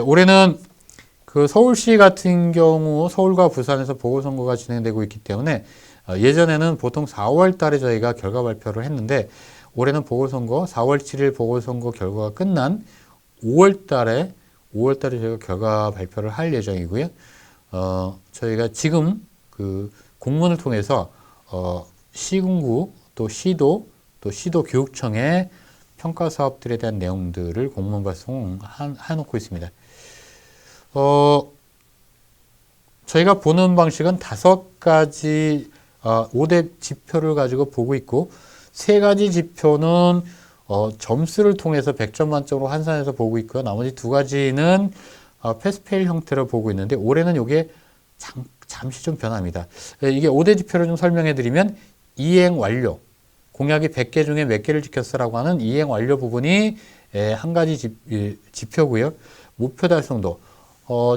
올해는 그 서울시 같은 경우 서울과 부산에서 보궐선거가 진행되고 있기 때문에 예전에는 보통 4월 달에 저희가 결과 발표를 했는데 올해는 보궐선거 4월 7일 보궐선거 결과가 끝난 5월 달에 저희가 결과 발표를 할 예정이고요. 저희가 지금 그 공문을 통해서 시군구 또 시도 교육청에 평가 사업들에 대한 내용들을 공문 발송해놓고 있습니다. 저희가 보는 방식은 5가지 5대 지표를 가지고 보고 있고 3가지 지표는 점수를 통해서 100점 만점으로 환산해서 보고 있고요. 나머지 2가지는 패스페일 형태로 보고 있는데 올해는 이게 잠시 좀 변합니다. 이게 5대 지표를 좀 설명해 드리면 이행 완료, 공약이 100개 중에 몇 개를 지켰어라고 하는 이행 완료 부분이 한 가지 지표고요. 목표 달성도,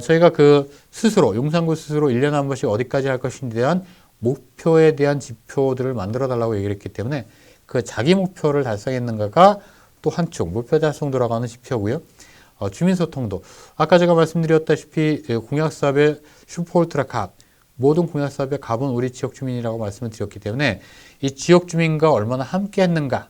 저희가 그 스스로, 용산구 스스로 1년에 한 번씩 어디까지 할 것인지에 대한 목표에 대한 지표들을 만들어 달라고 얘기를 했기 때문에 그 자기 목표를 달성했는가가 또 한 축, 목표 달성도라고 하는 지표고요. 주민소통도, 아까 제가 말씀드렸다시피 공약사업의 슈퍼울트라 갑, 모든 공약사업의 갑은 우리 지역 주민이라고 말씀을 드렸기 때문에 이 지역 주민과 얼마나 함께 했는가,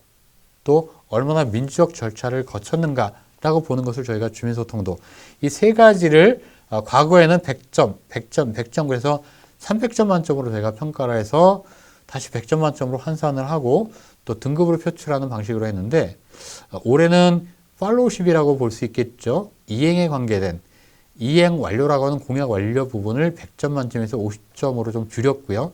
또 얼마나 민주적 절차를 거쳤는가라고 보는 것을 저희가 주민소통도, 이 3가지를 과거에는 100점 그래서 300점 만점으로 저희가 평가를 해서 다시 100점 만점으로 환산을 하고 또 등급으로 표출하는 방식으로 했는데 올해는 팔로우십이라고 볼 수 있겠죠. 이행에 관계된 이행 완료라고 하는 공약 완료 부분을 100점 만점에서 50점으로 좀 줄였고요.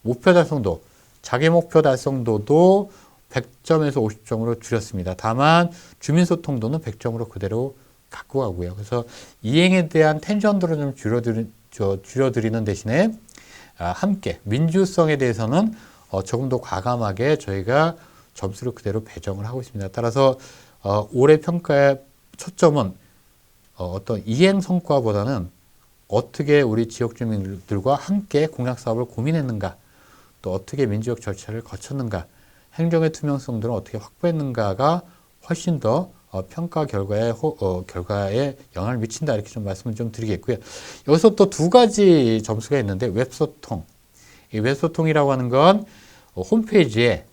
목표 달성도, 자기 목표 달성도도 100점에서 50점으로 줄였습니다. 다만 주민소통도는 100점으로 그대로 갖고 가고요. 그래서 이행에 대한 텐션들을 좀 줄여드리는 대신에 함께 민주성에 대해서는 조금 더 과감하게 저희가 점수를 그대로 배정을 하고 있습니다. 따라서 올해 평가의 초점은 어떤 이행 성과보다는 어떻게 우리 지역 주민들과 함께 공약 사업을 고민했는가, 또 어떻게 민주적 절차를 거쳤는가, 행정의 투명성들은 어떻게 확보했는가가 훨씬 더 평가 결과에 영향을 미친다, 이렇게 좀 말씀을 좀 드리겠고요. 여기서 또 2가지 점수가 있는데 웹소통. 이 웹소통이라고 하는 건 홈페이지에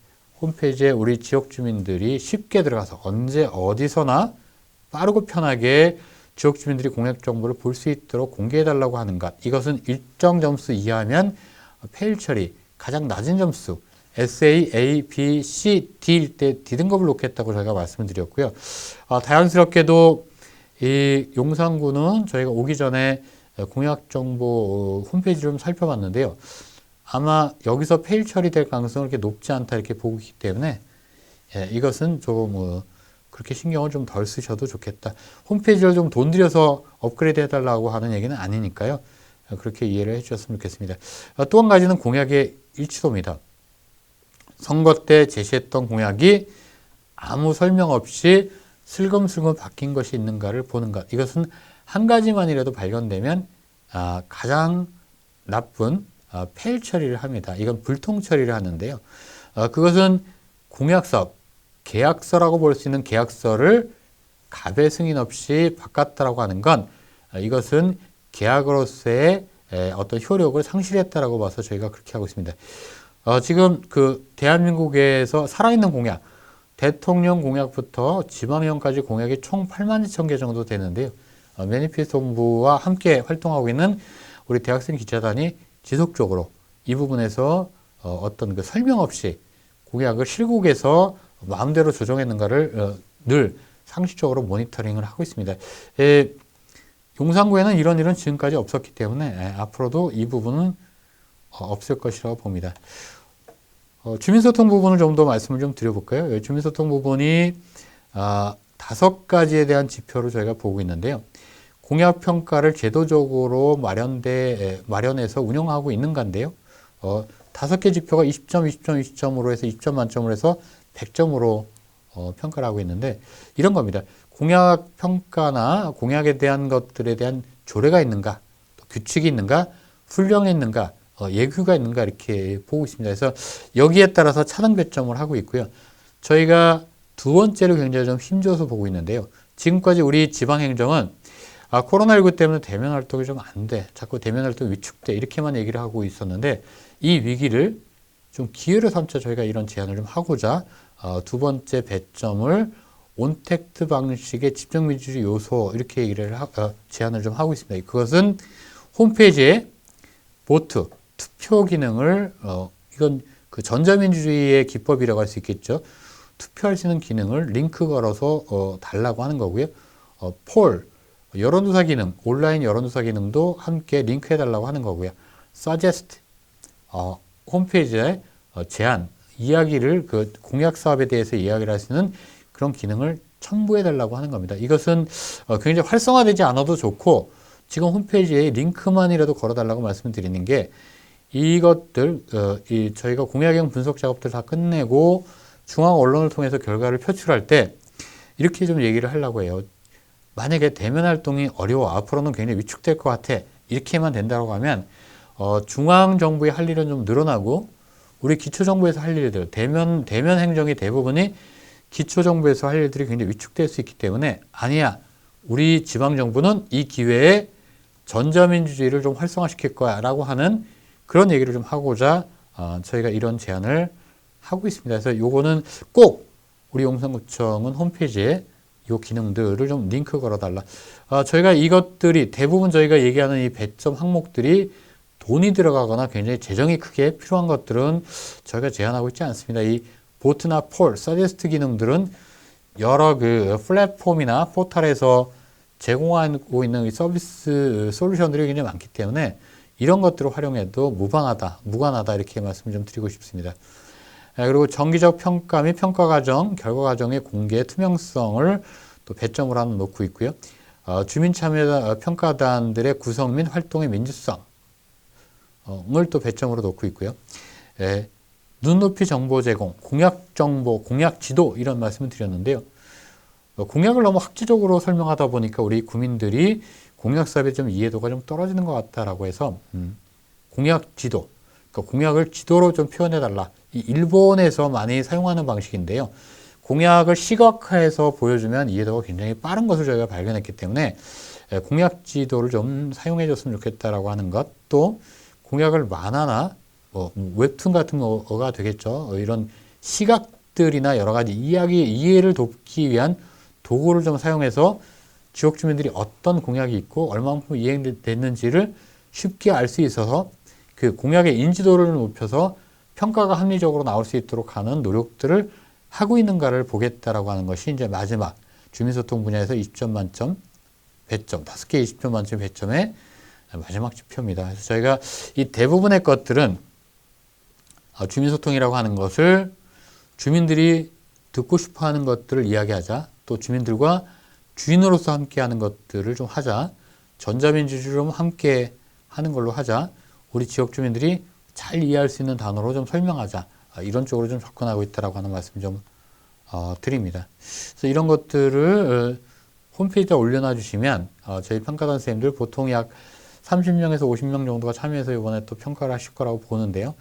우리 지역 주민들이 쉽게 들어가서 언제 어디서나 빠르고 편하게 지역 주민들이 공약 정보를 볼 수 있도록 공개해달라고 하는 것. 이것은 일정 점수 이하면 페일 처리, 가장 낮은 점수 SA, A, B, C, D일 때 D등급을 놓겠다고 저희가 말씀을 드렸고요. 자연스럽게도 이 용산구는 저희가 오기 전에 공약 정보 홈페이지를 좀 살펴봤는데요. 아마 여기서 페일 처리될 가능성은 그렇게 높지 않다, 이렇게 보고 있기 때문에 이것은 좀 그렇게 신경을 좀 덜 쓰셔도 좋겠다. 홈페이지를 좀 돈 들여서 업그레이드 해달라고 하는 얘기는 아니니까요. 그렇게 이해를 해주셨으면 좋겠습니다. 또 한 가지는 공약의 일치도입니다. 선거 때 제시했던 공약이 아무 설명 없이 슬금슬금 바뀐 것이 있는가를 보는 것. 이것은 한 가지만이라도 발견되면 가장 나쁜 페일 처리를 합니다. 이건 불통 처리를 하는데요. 그것은 공약사업, 계약서라고 볼 수 있는 계약서를 갑의 승인 없이 바꿨다라고 하는 건 이것은 계약으로서의 어떤 효력을 상실했다라고 봐서 저희가 그렇게 하고 있습니다. 지금 그 대한민국에서 살아있는 공약, 대통령 공약부터 지방령까지 공약이 총 82,000개 정도 되는데요. 매니피스토 본부와 함께 활동하고 있는 우리 대학생 기자단이 지속적으로 이 부분에서 어떤 그 설명 없이 공약을 실국에서 마음대로 조정했는가를 늘 상시적으로 모니터링을 하고 있습니다. 용산구에는 이런 일은 지금까지 없었기 때문에 앞으로도 이 부분은 없을 것이라고 봅니다. 주민소통 부분을 좀 더 말씀을 좀 드려볼까요? 주민소통 부분이 5가지에 대한 지표를 저희가 보고 있는데요. 공약 평가를 제도적으로 마련해서 운영하고 있는가인데요. 5개 지표가 20점, 20점, 20점으로 해서 20점 만점으로 해서 100점으로 평가를 하고 있는데 이런 겁니다. 공약 평가나 공약에 대한 것들에 대한 조례가 있는가, 또 규칙이 있는가, 훈령이 있는가, 예규가 있는가 이렇게 보고 있습니다. 그래서 여기에 따라서 차등 배점을 하고 있고요. 저희가 두 번째로 굉장히 좀 힘줘서 보고 있는데요. 지금까지 우리 지방행정은 코로나19 때문에 대면 활동이 좀 안 돼. 자꾸 대면 활동이 위축돼. 이렇게만 얘기를 하고 있었는데 이 위기를 좀 기회로 삼자 저희가 이런 제안을 좀 하고자 두 번째 배점을 온택트 방식의 집정민주주의 요소 이렇게 얘기를 제안을 좀 하고 있습니다. 그것은 홈페이지에 보트, 투표 기능을 이건 그 전자민주주의의 기법이라고 할 수 있겠죠. 투표할 수 있는 기능을 링크 걸어서 달라고 하는 거고요. 폴, 여론조사 기능, 온라인 여론조사 기능도 함께 링크해 달라고 하는 거고요. suggest, 홈페이지에 제안, 이야기를 그 공약 사업에 대해서 이야기를 할 수 있는 그런 기능을 첨부해 달라고 하는 겁니다. 이것은 굉장히 활성화되지 않아도 좋고 지금 홈페이지에 링크만이라도 걸어 달라고 말씀드리는 게 이것들 저희가 공약형 분석 작업들 다 끝내고 중앙 언론을 통해서 결과를 표출할 때 이렇게 좀 얘기를 하려고 해요. 만약에 대면 활동이 어려워 앞으로는 굉장히 위축될 것 같아 이렇게만 된다고 하면 중앙 정부의 할 일은 좀 늘어나고 우리 기초 정부에서 할 일들 대면 행정의 대부분이 기초 정부에서 할 일들이 굉장히 위축될 수 있기 때문에 아니야 우리 지방 정부는 이 기회에 전자민주주의를 좀 활성화시킬 거야라고 하는 그런 얘기를 좀 하고자 저희가 이런 제안을 하고 있습니다. 그래서 요거는 꼭 우리 용산구청은 홈페이지에 요 기능들을 좀 링크 걸어달라. 저희가 이것들이 대부분 저희가 얘기하는 이 배점 항목들이 돈이 들어가거나 굉장히 재정이 크게 필요한 것들은 저희가 제안하고 있지 않습니다. 이 보트나 폴, 서제스트 기능들은 여러 그 플랫폼이나 포털에서 제공하고 있는 서비스 솔루션들이 굉장히 많기 때문에 이런 것들을 활용해도 무관하다 이렇게 말씀 좀 드리고 싶습니다. 그리고 정기적 평가 및 평가 과정, 결과 과정의 공개, 투명성을 또 배점을 하나 놓고 있고요. 주민 참여 평가단들의 구성 및 활동의 민주성을 또 배점으로 놓고 있고요. 눈높이 정보 제공, 공약 정보, 공약 지도 이런 말씀을 드렸는데요. 공약을 너무 학제적으로 설명하다 보니까 우리 국민들이 공약 사업에 좀 이해도가 좀 떨어지는 것 같다라고 해서 공약 지도, 그러니까 공약을 지도로 좀 표현해달라. 이 일본에서 많이 사용하는 방식인데요. 공약을 시각화해서 보여주면 이해도가 굉장히 빠른 것을 저희가 발견했기 때문에 공약 지도를 좀 사용해 줬으면 좋겠다라고 하는 것, 또 공약을 만화나 웹툰 같은 거가 되겠죠. 이런 시각들이나 여러 가지 이해를 돕기 위한 도구를 좀 사용해서 지역 주민들이 어떤 공약이 있고 얼마만큼 이행됐는지를 쉽게 알 수 있어서 그 공약의 인지도를 높여서 평가가 합리적으로 나올 수 있도록 하는 노력들을 하고 있는가를 보겠다라고 하는 것이 이제 마지막 주민소통 분야에서 20점 만점 배점, 5개 20점 만점 배점의 마지막 지표입니다. 그래서 저희가 이 대부분의 것들은 주민소통이라고 하는 것을 주민들이 듣고 싶어 하는 것들을 이야기하자, 또 주민들과 주인으로서 함께 하는 것들을 좀 하자, 전자민주주의를 좀 함께 하는 걸로 하자, 우리 지역 주민들이 잘 이해할 수 있는 단어로 좀 설명하자, 이런 쪽으로 좀 접근하고 있다라고 하는 말씀 좀 드립니다. 그래서 이런 것들을 홈페이지에 올려놔 주시면 저희 평가단 선생님들 보통 약 30명에서 50명 정도가 참여해서 이번에 또 평가를 하실 거라고 보는데요.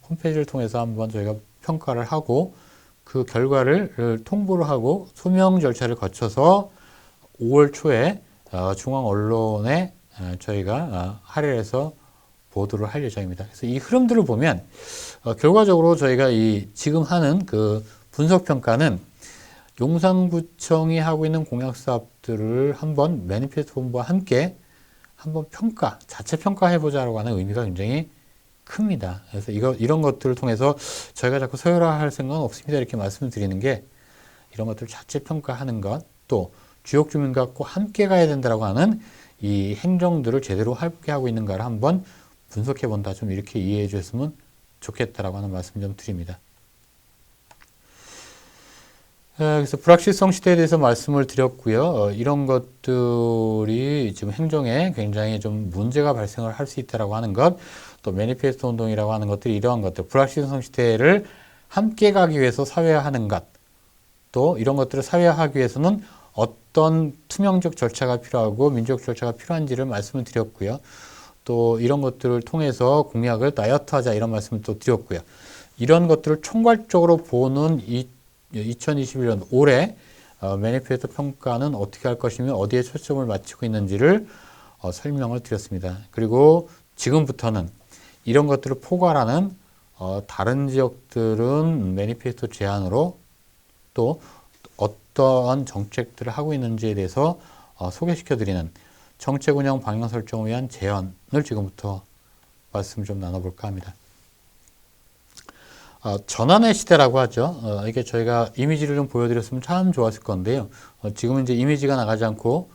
홈페이지를 통해서 한번 저희가 평가를 하고 그 결과를 통보를 하고 소명 절차를 거쳐서 5월 초에 중앙 언론에 저희가 할애해서 보도를 할 예정입니다. 그래서 이 흐름들을 보면 결과적으로 저희가 이 지금 하는 그 분석 평가는 용산구청이 하고 있는 공약 사업들을 한번 매니페스토 본부와 함께 한번 자체 평가해보자라고 하는 의미가 굉장히 큽니다. 그래서 이런 것들을 통해서 저희가 자꾸 서열화할 생각은 없습니다. 이렇게 말씀을 드리는 게 이런 것들을 자체 평가하는 것, 또 지역 주민과 꼭 함께 가야 된다라고 하는 이 행정들을 제대로 함께 하고 있는가를 한번 분석해 본다. 좀 이렇게 이해해 주셨으면 좋겠다라고 하는 말씀 좀 드립니다. 그래서 불확실성 시대에 대해서 말씀을 드렸고요. 이런 것들이 지금 행정에 굉장히 좀 문제가 발생을 할 수 있다라고 하는 것, 또 매니페스토 운동이라고 하는 것들이 이러한 것들, 불확실성 시대를 함께 가기 위해서 사회화하는 것, 또 이런 것들을 사회화하기 위해서는 어떤 투명적 절차가 필요하고 민주적 절차가 필요한지를 말씀을 드렸고요. 또 이런 것들을 통해서 공약을 다이어트하자 이런 말씀을 또 드렸고요. 이런 것들을 총괄적으로 보는 2021년 올해 매니페스토 평가는 어떻게 할 것이며 어디에 초점을 맞추고 있는지를 설명을 드렸습니다. 그리고 지금부터는 이런 것들을 포괄하는 다른 지역들은 매니페스토 제안으로 또 어떠한 정책들을 하고 있는지에 대해서 소개시켜드리는 정책 운영 방향 설정을 위한 제안을 지금부터 말씀 좀 나눠볼까 합니다. 전환의 시대라고 하죠. 이게 저희가 이미지를 좀 보여드렸으면 참 좋았을 건데요. 지금은 이제 이미지가 나가지 않고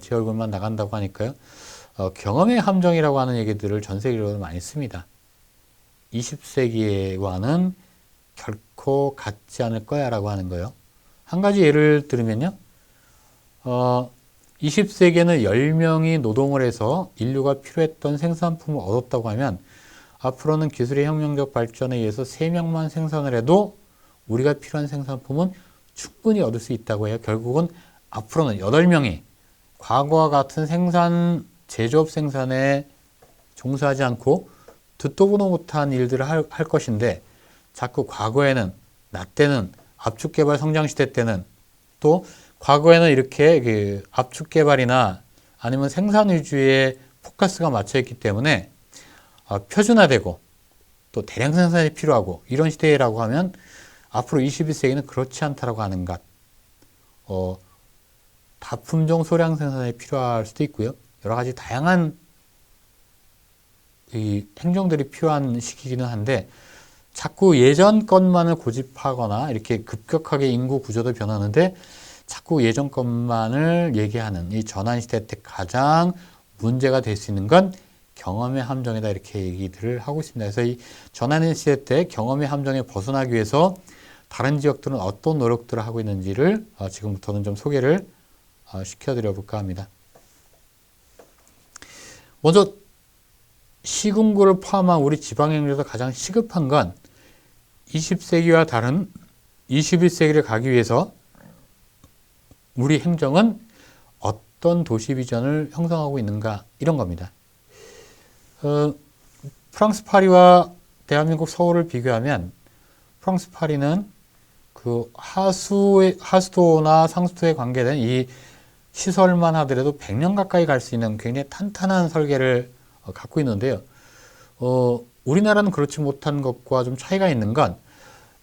제 얼굴만 나간다고 하니까요. 경험의 함정이라고 하는 얘기들을 전 세계적으로 많이 씁니다. 20세기와는 결코 같지 않을 거야 라고 하는 거예요. 한 가지 예를 들면요. 20세기에는 10명이 노동을 해서 인류가 필요했던 생산품을 얻었다고 하면 앞으로는 기술의 혁명적 발전에 의해서 3명만 생산을 해도 우리가 필요한 생산품은 충분히 얻을 수 있다고 해요. 결국은 앞으로는 8명이 과거와 같은 제조업 생산에 종사하지 않고 듣도 보도 못한 일들을 할 것인데 자꾸 과거에는 나 때는 압축개발 성장시대 때는 또 과거에는 이렇게 그 압축개발이나 아니면 생산 위주의 포커스가 맞춰 있기 때문에 표준화되고 또 대량 생산이 필요하고 이런 시대라고 하면 앞으로 21세기는 그렇지 않다라고 하는 것. 다품종 소량 생산이 필요할 수도 있고요. 여러 가지 다양한 이 행정들이 필요한 시기이기는 한데 자꾸 예전 것만을 고집하거나 이렇게 급격하게 인구 구조도 변하는데 자꾸 예전 것만을 얘기하는 이 전환 시대 때 가장 문제가 될 수 있는 건 경험의 함정이다 이렇게 얘기들을 하고 있습니다. 그래서 이 전환 시대 때 경험의 함정에 벗어나기 위해서 다른 지역들은 어떤 노력들을 하고 있는지를 지금부터는 좀 소개를 시켜드려 볼까 합니다. 먼저 시군구를 포함한 우리 지방행정에서 가장 시급한 건 20세기와 다른 21세기를 가기 위해서 우리 행정은 어떤 도시 비전을 형성하고 있는가 이런 겁니다. 프랑스 파리와 대한민국 서울을 비교하면 프랑스 파리는 그 하수도나 상수도에 관계된 이 시설만 하더라도 100년 가까이 갈 수 있는 굉장히 탄탄한 설계를 갖고 있는데요. 우리나라는 그렇지 못한 것과 좀 차이가 있는 건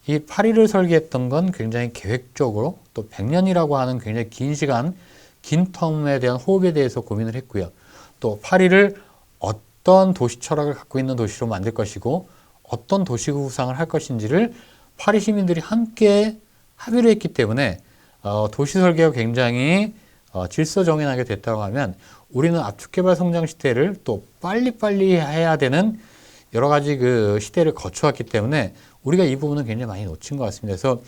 이 파리를 설계했던 건 굉장히 계획적으로 또 100년이라고 하는 굉장히 긴 시간, 긴 텀에 대한 호흡에 대해서 고민을 했고요. 또 파리를 어떤 도시 철학을 갖고 있는 도시로 만들 것이고 어떤 도시 구상을 할 것인지를 파리 시민들이 함께 합의를 했기 때문에 도시 설계가 굉장히 질서정연하게 됐다고 하면 우리는 압축개발 성장 시대를 또 빨리빨리 해야 되는 여러 가지 그 시대를 거쳐왔기 때문에 우리가 이 부분은 굉장히 많이 놓친 것 같습니다. 그래서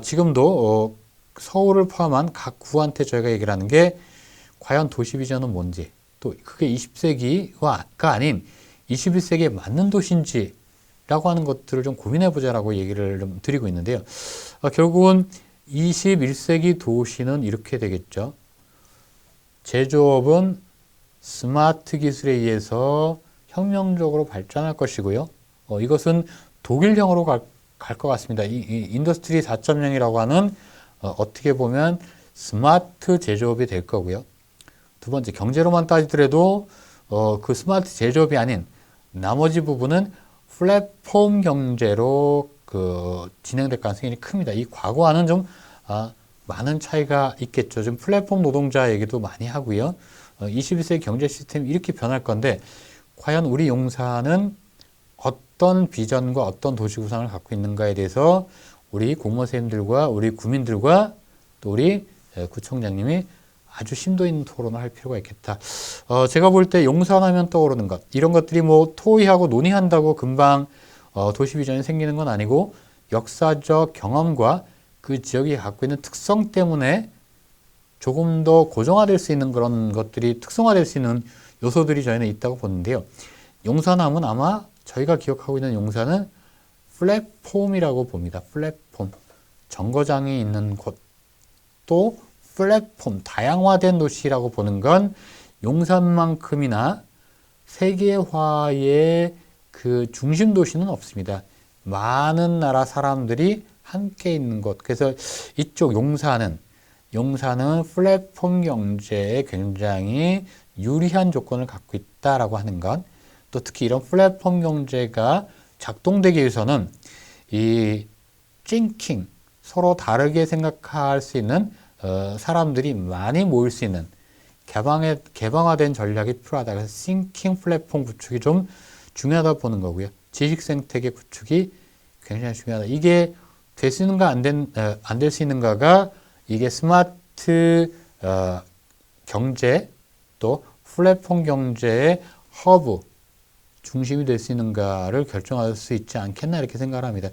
지금도 서울을 포함한 각 구한테 저희가 얘기를 하는 게 과연 도시 비전은 뭔지 또 그게 20세기가 아닌 21세기에 맞는 도시인지 라고 하는 것들을 좀 고민해 보자라고 얘기를 좀 드리고 있는데요. 결국은 21세기 도시는 이렇게 되겠죠. 제조업은 스마트 기술에 의해서 혁명적으로 발전할 것이고요. 이것은 독일형으로 갈 것 같습니다. 이 인더스트리 4.0이라고 하는 어떻게 보면 스마트 제조업이 될 거고요. 두 번째, 경제로만 따지더라도 그 스마트 제조업이 아닌 나머지 부분은 플랫폼 경제로 진행될 가능성이 큽니다. 이 과거와는 좀 많은 차이가 있겠죠. 좀 플랫폼 노동자 얘기도 많이 하고요. 21세기 경제 시스템이 이렇게 변할 건데 과연 우리 용사는 어떤 비전과 어떤 도시 구상을 갖고 있는가에 대해서 우리 공무원 선생님들과 우리 구민들과 또 우리 구청장님이 아주 심도 있는 토론을 할 필요가 있겠다. 제가 볼 때 용산하면 떠오르는 것 이런 것들이 뭐 토의하고 논의한다고 금방 도시 비전이 생기는 건 아니고 역사적 경험과 그 지역이 갖고 있는 특성 때문에 조금 더 고정화될 수 있는 그런 것들이 특성화될 수 있는 요소들이 저희는 있다고 보는데요. 용산함은 아마 저희가 기억하고 있는 용산은 플랫폼이라고 봅니다. 플랫폼. 정거장이 있는 곳. 또 플랫폼, 다양화된 도시라고 보는 건 용산만큼이나 세계화의 그 중심 도시는 없습니다. 많은 나라 사람들이 함께 있는 곳. 그래서 이쪽 용산은 플랫폼 경제에 굉장히 유리한 조건을 갖고 있다라고 하는 것. 또 특히 이런 플랫폼 경제가 작동되기 위해서는 이 띵킹, 서로 다르게 생각할 수 있는 사람들이 많이 모일 수 있는 개방화된 전략이 필요하다. 그래서 싱킹 플랫폼 구축이 좀 중요하다 보는 거고요. 지식 생태계 구축이 굉장히 중요하다. 이게 될 수 있는가 안 될 수 있는가가 이게 스마트 경제 또 플랫폼 경제의 허브 중심이 될 수 있는가를 결정할 수 있지 않겠나 이렇게 생각을 합니다.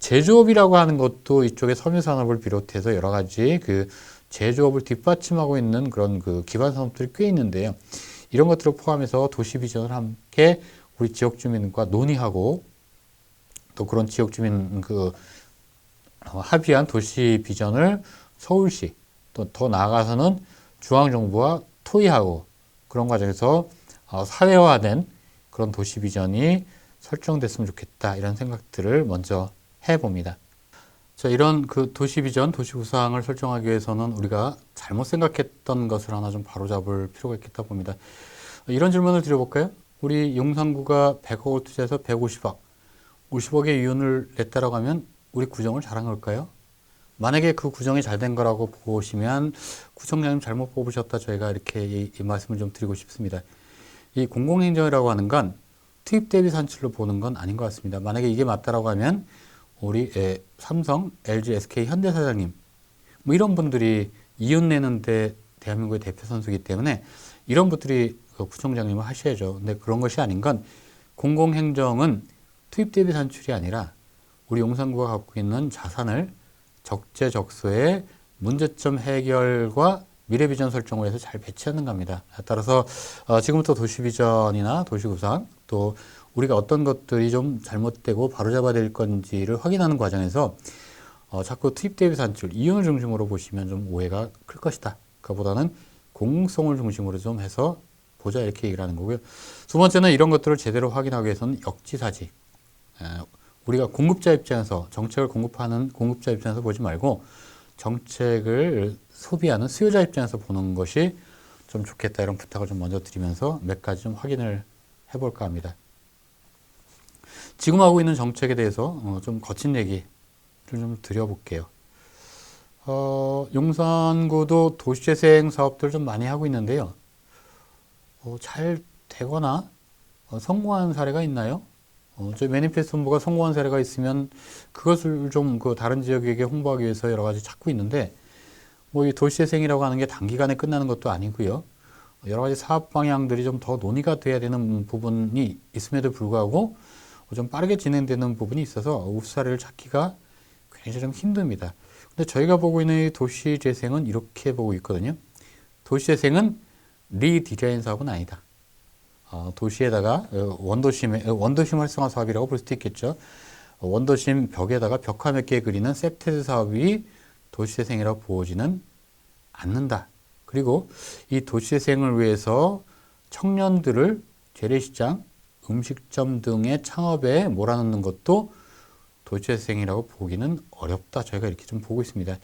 제조업이라고 하는 것도 이쪽에 섬유산업을 비롯해서 여러 가지 그 제조업을 뒷받침하고 있는 그런 그 기반 산업들이 꽤 있는데요. 이런 것들을 포함해서 도시 비전을 함께 우리 지역 주민과 논의하고 또 그런 지역 주민 그 합의한 도시 비전을 서울시 또 더 나아가서는 중앙정부와 토의하고 그런 과정에서 사회화된 그런 도시 비전이 설정됐으면 좋겠다 이런 생각들을 먼저 해봅니다. 자, 이런 그 도시 비전, 도시 구상을 설정하기 위해서는 우리가 잘못 생각했던 것을 하나 좀 바로잡을 필요가 있겠다 봅니다. 이런 질문을 드려볼까요? 우리 용산구가 100억을 투자해서 150억, 50억의 이윤을 냈다라고 하면 우리 구정을 잘한 걸까요? 만약에 그 구정이 잘 된 거라고 보시면 구청장님 잘못 뽑으셨다 저희가 이렇게 이 말씀을 좀 드리고 싶습니다. 이 공공행정이라고 하는 건 투입 대비 산출로 보는 건 아닌 것 같습니다. 만약에 이게 맞다라고 하면 우리 삼성, LG, SK, 현대 사장님 뭐 이런 분들이 이윤 내는데 대한민국의 대표 선수이기 때문에 이런 분들이 구청장님을 하셔야죠. 근데 그런 것이 아닌 건 공공행정은 투입 대비 산출이 아니라 우리 용산구가 갖고 있는 자산을 적재적소에 문제점 해결과 미래 비전 설정을 해서 잘 배치하는 겁니다. 따라서 지금부터 도시 비전이나 도시 구상 또 우리가 어떤 것들이 좀 잘못되고 바로잡아야 될 건지를 확인하는 과정에서 자꾸 투입 대비 산출, 이윤을 중심으로 보시면 좀 오해가 클 것이다. 그보다는 공공성을 중심으로 좀 해서 보자 이렇게 얘기를 하는 거고요. 두 번째는 이런 것들을 제대로 확인하기 위해서는 역지사지. 우리가 공급자 입장에서 정책을 공급하는 공급자 입장에서 보지 말고 정책을 소비하는 수요자 입장에서 보는 것이 좀 좋겠다 이런 부탁을 좀 먼저 드리면서 몇 가지 좀 확인을 해볼까 합니다. 지금 하고 있는 정책에 대해서 좀 거친 얘기를 좀 드려볼게요. 용산구도 도시재생 사업들 좀 많이 하고 있는데요. 잘 되거나 성공한 사례가 있나요? 저희 매니페스토 본부가 성공한 사례가 있으면 그것을 좀 그 다른 지역에게 홍보하기 위해서 여러 가지 찾고 있는데 뭐 이 도시재생이라고 하는 게 단기간에 끝나는 것도 아니고요. 여러 가지 사업 방향들이 좀 더 논의가 돼야 되는 부분이 있음에도 불구하고 좀 빠르게 진행되는 부분이 있어서 우수 사례를 찾기가 굉장히 좀 힘듭니다. 근데 저희가 보고 있는 이 도시재생은 이렇게 보고 있거든요. 도시재생은 리디자인 사업은 아니다. 도시에다가 원도심 활성화 사업이라고 볼 수도 있겠죠. 원도심 벽에다가 벽화 몇 개 그리는 세테드 사업이 도시재생이라고 보지는 않는다. 그리고 이 도시재생을 위해서 청년들을 재래시장, 음식점 등의 창업에 몰아넣는 것도 도시재생이라고 보기는 어렵다. 저희가 이렇게 좀 보고 있습니다.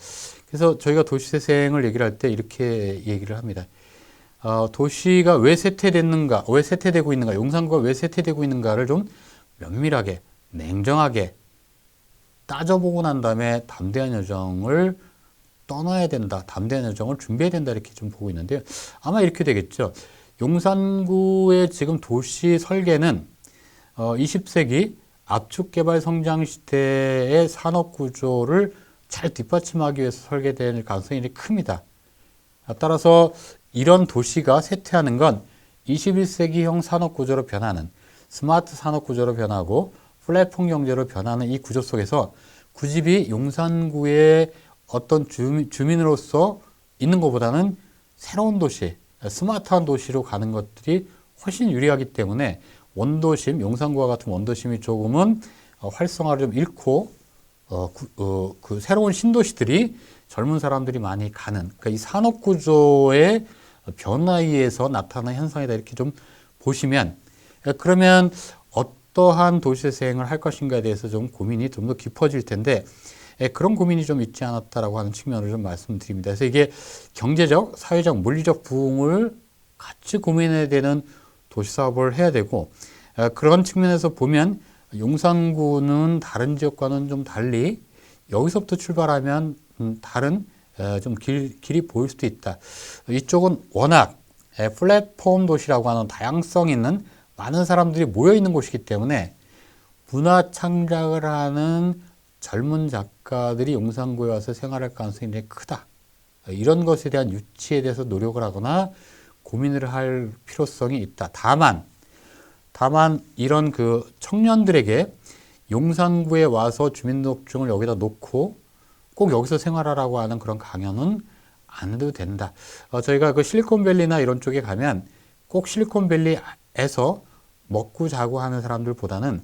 그래서 저희가 도시재생을 얘기를 할 때 이렇게 얘기를 합니다. 도시가 왜 쇠퇴됐는가, 왜 쇠퇴되고 있는가, 용산구가 왜 쇠퇴되고 있는가를 좀 면밀하게, 냉정하게 따져보고 난 다음에 담대한 여정을 떠나야 된다. 담대한 여정을 준비해야 된다. 이렇게 좀 보고 있는데요. 아마 이렇게 되겠죠. 용산구의 지금 도시 설계는 20세기 압축개발 성장 시대의 산업 구조를 잘 뒷받침하기 위해서 설계될 가능성이 큽니다. 따라서 이런 도시가 쇠퇴하는 건 21세기형 산업 구조로 변하는 스마트 산업 구조로 변하고 플랫폼 경제로 변하는 이 구조 속에서 굳이 용산구의 어떤 주민으로서 있는 것보다는 새로운 도시, 스마트한 도시로 가는 것들이 훨씬 유리하기 때문에 원도심, 용산구와 같은 원도심이 조금은 활성화를 좀 잃고 그 새로운 신도시들이 젊은 사람들이 많이 가는, 그러니까 이 산업 구조의 변화에 의해서 나타나는 현상이다 이렇게 좀 보시면, 그러면 어떠한 도시재생을 할 것인가에 대해서 좀 고민이 좀 더 깊어질 텐데, 그런 고민이 좀 있지 않았다라고 하는 측면을 좀 말씀드립니다. 그래서 이게 경제적, 사회적, 물리적 부흥을 같이 고민해야 되는 도시사업을 해야 되고, 그런 측면에서 보면 용산구는 다른 지역과는 좀 달리 여기서부터 출발하면 다른 좀 길이 보일 수도 있다. 이쪽은 워낙 플랫폼 도시라고 하는 다양성 있는 많은 사람들이 모여 있는 곳이기 때문에 문화 창작을 하는 젊은 작가들이 용산구에 와서 생활할 가능성이 굉장히 크다. 이런 것에 대한 유치에 대해서 노력을 하거나 고민을 할 필요성이 있다. 다만 이런 그 청년들에게 용산구에 와서 주민등록증을 여기다 놓고 꼭 여기서 생활하라고 하는 그런 강연은 안 해도 된다. 저희가 그 실리콘밸리나 이런 쪽에 가면 꼭 실리콘밸리에서 먹고 자고 하는 사람들보다는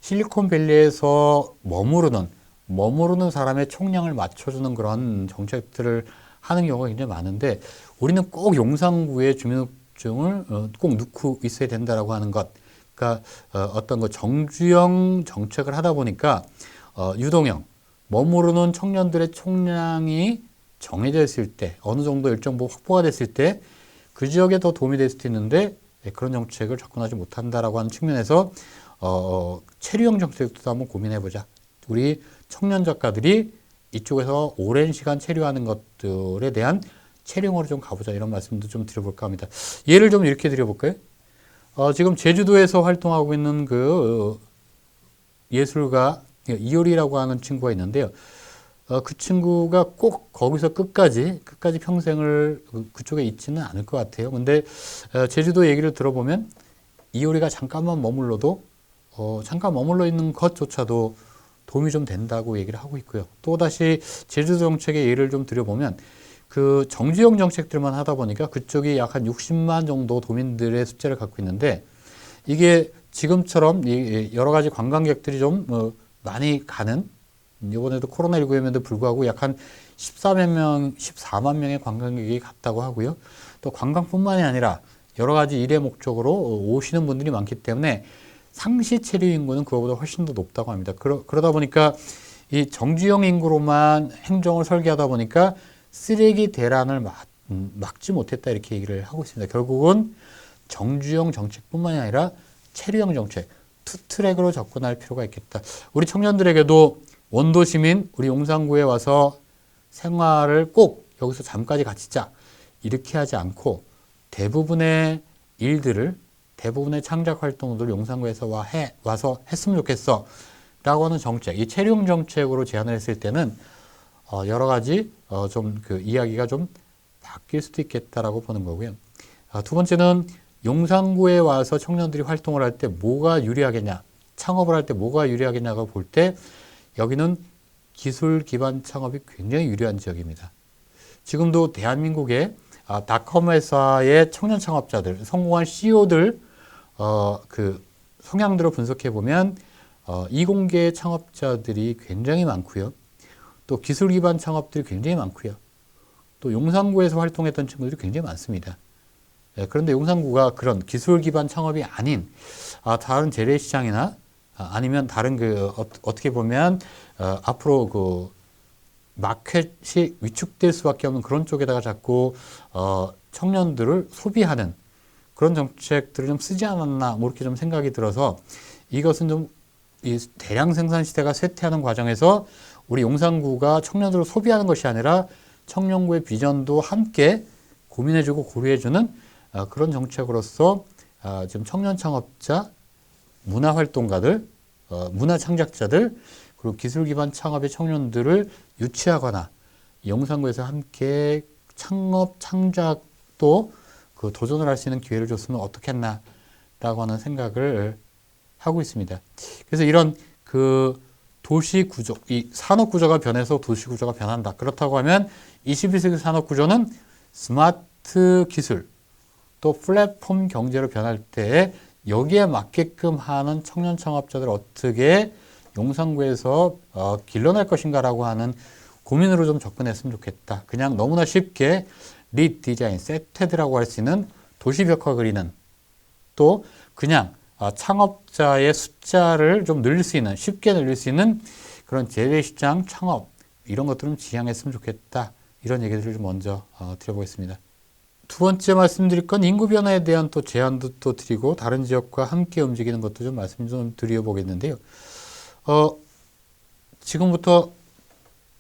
실리콘밸리에서 머무르는 사람의 총량을 맞춰주는 그런 정책들을 하는 경우가 굉장히 많은데, 우리는 꼭 용산구에 주민등록증을 꼭 넣고 있어야 된다라고 하는 것. 그러니까 어떤 그 정주영 정책을 하다 보니까 유동형 머무르는 청년들의 총량이 정해져 있을 때, 어느 정도 일정 부분 확보가 됐을 때 그 지역에 더 도움이 될 수도 있는데, 그런 정책을 접근하지 못한다라고 하는 측면에서 체류형 정책도 한번 고민해보자. 우리 청년 작가들이 이쪽에서 오랜 시간 체류하는 것들에 대한 체류형으로 좀 가보자, 이런 말씀도 좀 드려볼까 합니다. 예를 좀 이렇게 드려볼까요? 지금 제주도에서 활동하고 있는 그 예술가 이효리라고 하는 친구가 있는데요. 그 친구가 꼭 거기서 끝까지 평생을 그쪽에 있지는 않을 것 같아요. 근데 제주도 얘기를 들어보면 이효리가 잠깐만 머물러도 잠깐 머물러 있는 것조차도 도움이 좀 된다고 얘기를 하고 있고요. 또다시 제주도 정책의 예를 좀 드려보면 그 정지형 정책들만 하다 보니까 그쪽이 약 한 60만 정도 도민들의 숫자를 갖고 있는데, 이게 지금처럼 여러 가지 관광객들이 좀 많이 가는, 이번에도 코로나19에도 불구하고 약 한 14만 명의 관광객이 갔다고 하고요. 또 관광뿐만이 아니라 여러 가지 일의 목적으로 오시는 분들이 많기 때문에 상시 체류 인구는 그거보다 훨씬 더 높다고 합니다. 그러다 보니까 이 정주영 인구로만 행정을 설계하다 보니까 쓰레기 대란을 막지 못했다, 이렇게 얘기를 하고 있습니다. 결국은 정주영 정책뿐만이 아니라 체류형 정책, 투트랙으로 접근할 필요가 있겠다. 우리 청년들에게도 원도시민 우리 용산구에 와서 생활을 꼭 여기서 잠까지 갇히자, 이렇게 하지 않고 대부분의 일들을, 대부분의 창작 활동들을 용산구에서 와서 했으면 좋겠어 라고 하는 정책, 이 체류형 정책으로 제안을 했을 때는 여러 가지 좀 그 이야기가 좀 바뀔 수도 있겠다라고 보는 거고요. 두 번째는 용산구에 와서 청년들이 활동을 할 때 뭐가 유리하겠냐, 창업을 할 때 뭐가 유리하겠냐고 볼 때 여기는 기술 기반 창업이 굉장히 유리한 지역입니다. 지금도 대한민국의 닷컴 회사의 청년 창업자들, 성공한 CEO들 그 성향들을 분석해 보면 이공계 창업자들이 굉장히 많고요. 또 기술 기반 창업들이 굉장히 많고요. 또 용산구에서 활동했던 친구들이 굉장히 많습니다. 그런데 용산구가 그런 기술 기반 창업이 아닌 다른 재래시장이나 아니면 다른 그 어떻게 보면 앞으로 그 마켓이 위축될 수밖에 없는 그런 쪽에다가 자꾸 청년들을 소비하는 그런 정책들을 좀 쓰지 않았나, 뭐 이렇게 좀 생각이 들어서, 이것은 좀 이 대량 생산 시대가 쇠퇴하는 과정에서 우리 용산구가 청년들을 소비하는 것이 아니라 청년구의 비전도 함께 고민해주고 고려해주는 그런 정책으로서 지금 청년 창업자, 문화 활동가들, 문화 창작자들, 그리고 기술 기반 창업의 청년들을 유치하거나 용산구에서 함께 창업, 창작도 그 도전을 할 수 있는 기회를 줬으면 어떻겠나라고 하는 생각을 하고 있습니다. 그래서 이런 그 도시 구조, 이 산업 구조가 변해서 도시 구조가 변한다. 그렇다고 하면 21세기 산업 구조는 스마트 기술, 또 플랫폼 경제로 변할 때 여기에 맞게끔 하는 청년 창업자들 어떻게 용산구에서 길러낼 것인가라고 하는 고민으로 좀 접근했으면 좋겠다. 그냥 너무나 쉽게 리디자인, 세테드라고 할 수 있는 도시벽화 그리는, 또 그냥 창업자의 숫자를 좀 늘릴 수 있는, 쉽게 늘릴 수 있는 그런 재래시장 창업, 이런 것들은 지향했으면 좋겠다. 이런 얘기들을 좀 먼저 드려보겠습니다. 두 번째 말씀드릴 건 인구 변화에 대한 또 제안도 또 드리고 다른 지역과 함께 움직이는 것도 좀 말씀 좀 드려보겠는데요. 지금부터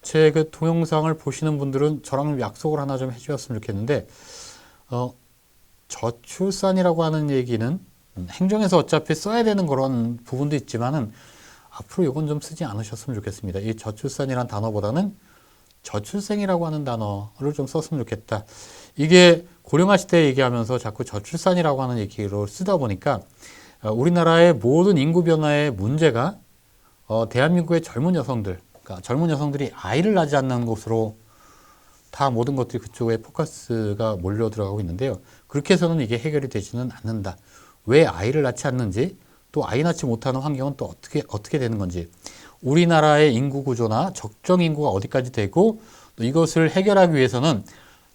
제 그 동영상을 보시는 분들은 저랑 약속을 하나 좀 해주셨으면 좋겠는데, 저출산이라고 하는 얘기는 행정에서 어차피 써야 되는 그런 부분도 있지만은 앞으로 이건 좀 쓰지 않으셨으면 좋겠습니다. 이 저출산이란 단어보다는 저출생이라고 하는 단어를 좀 썼으면 좋겠다. 이게 고령화 시대 얘기하면서 자꾸 저출산이라고 하는 얘기로 쓰다 보니까 우리나라의 모든 인구 변화의 문제가 대한민국의 젊은 여성들, 그러니까 젊은 여성들이 아이를 낳지 않는 곳으로 다 모든 것들이 그쪽에 포커스가 몰려 들어가고 있는데요. 그렇게 해서는 이게 해결이 되지는 않는다. 왜 아이를 낳지 않는지, 또 아이 낳지 못하는 환경은 또 어떻게 되는 건지, 우리나라의 인구 구조나 적정 인구가 어디까지 되고, 또 이것을 해결하기 위해서는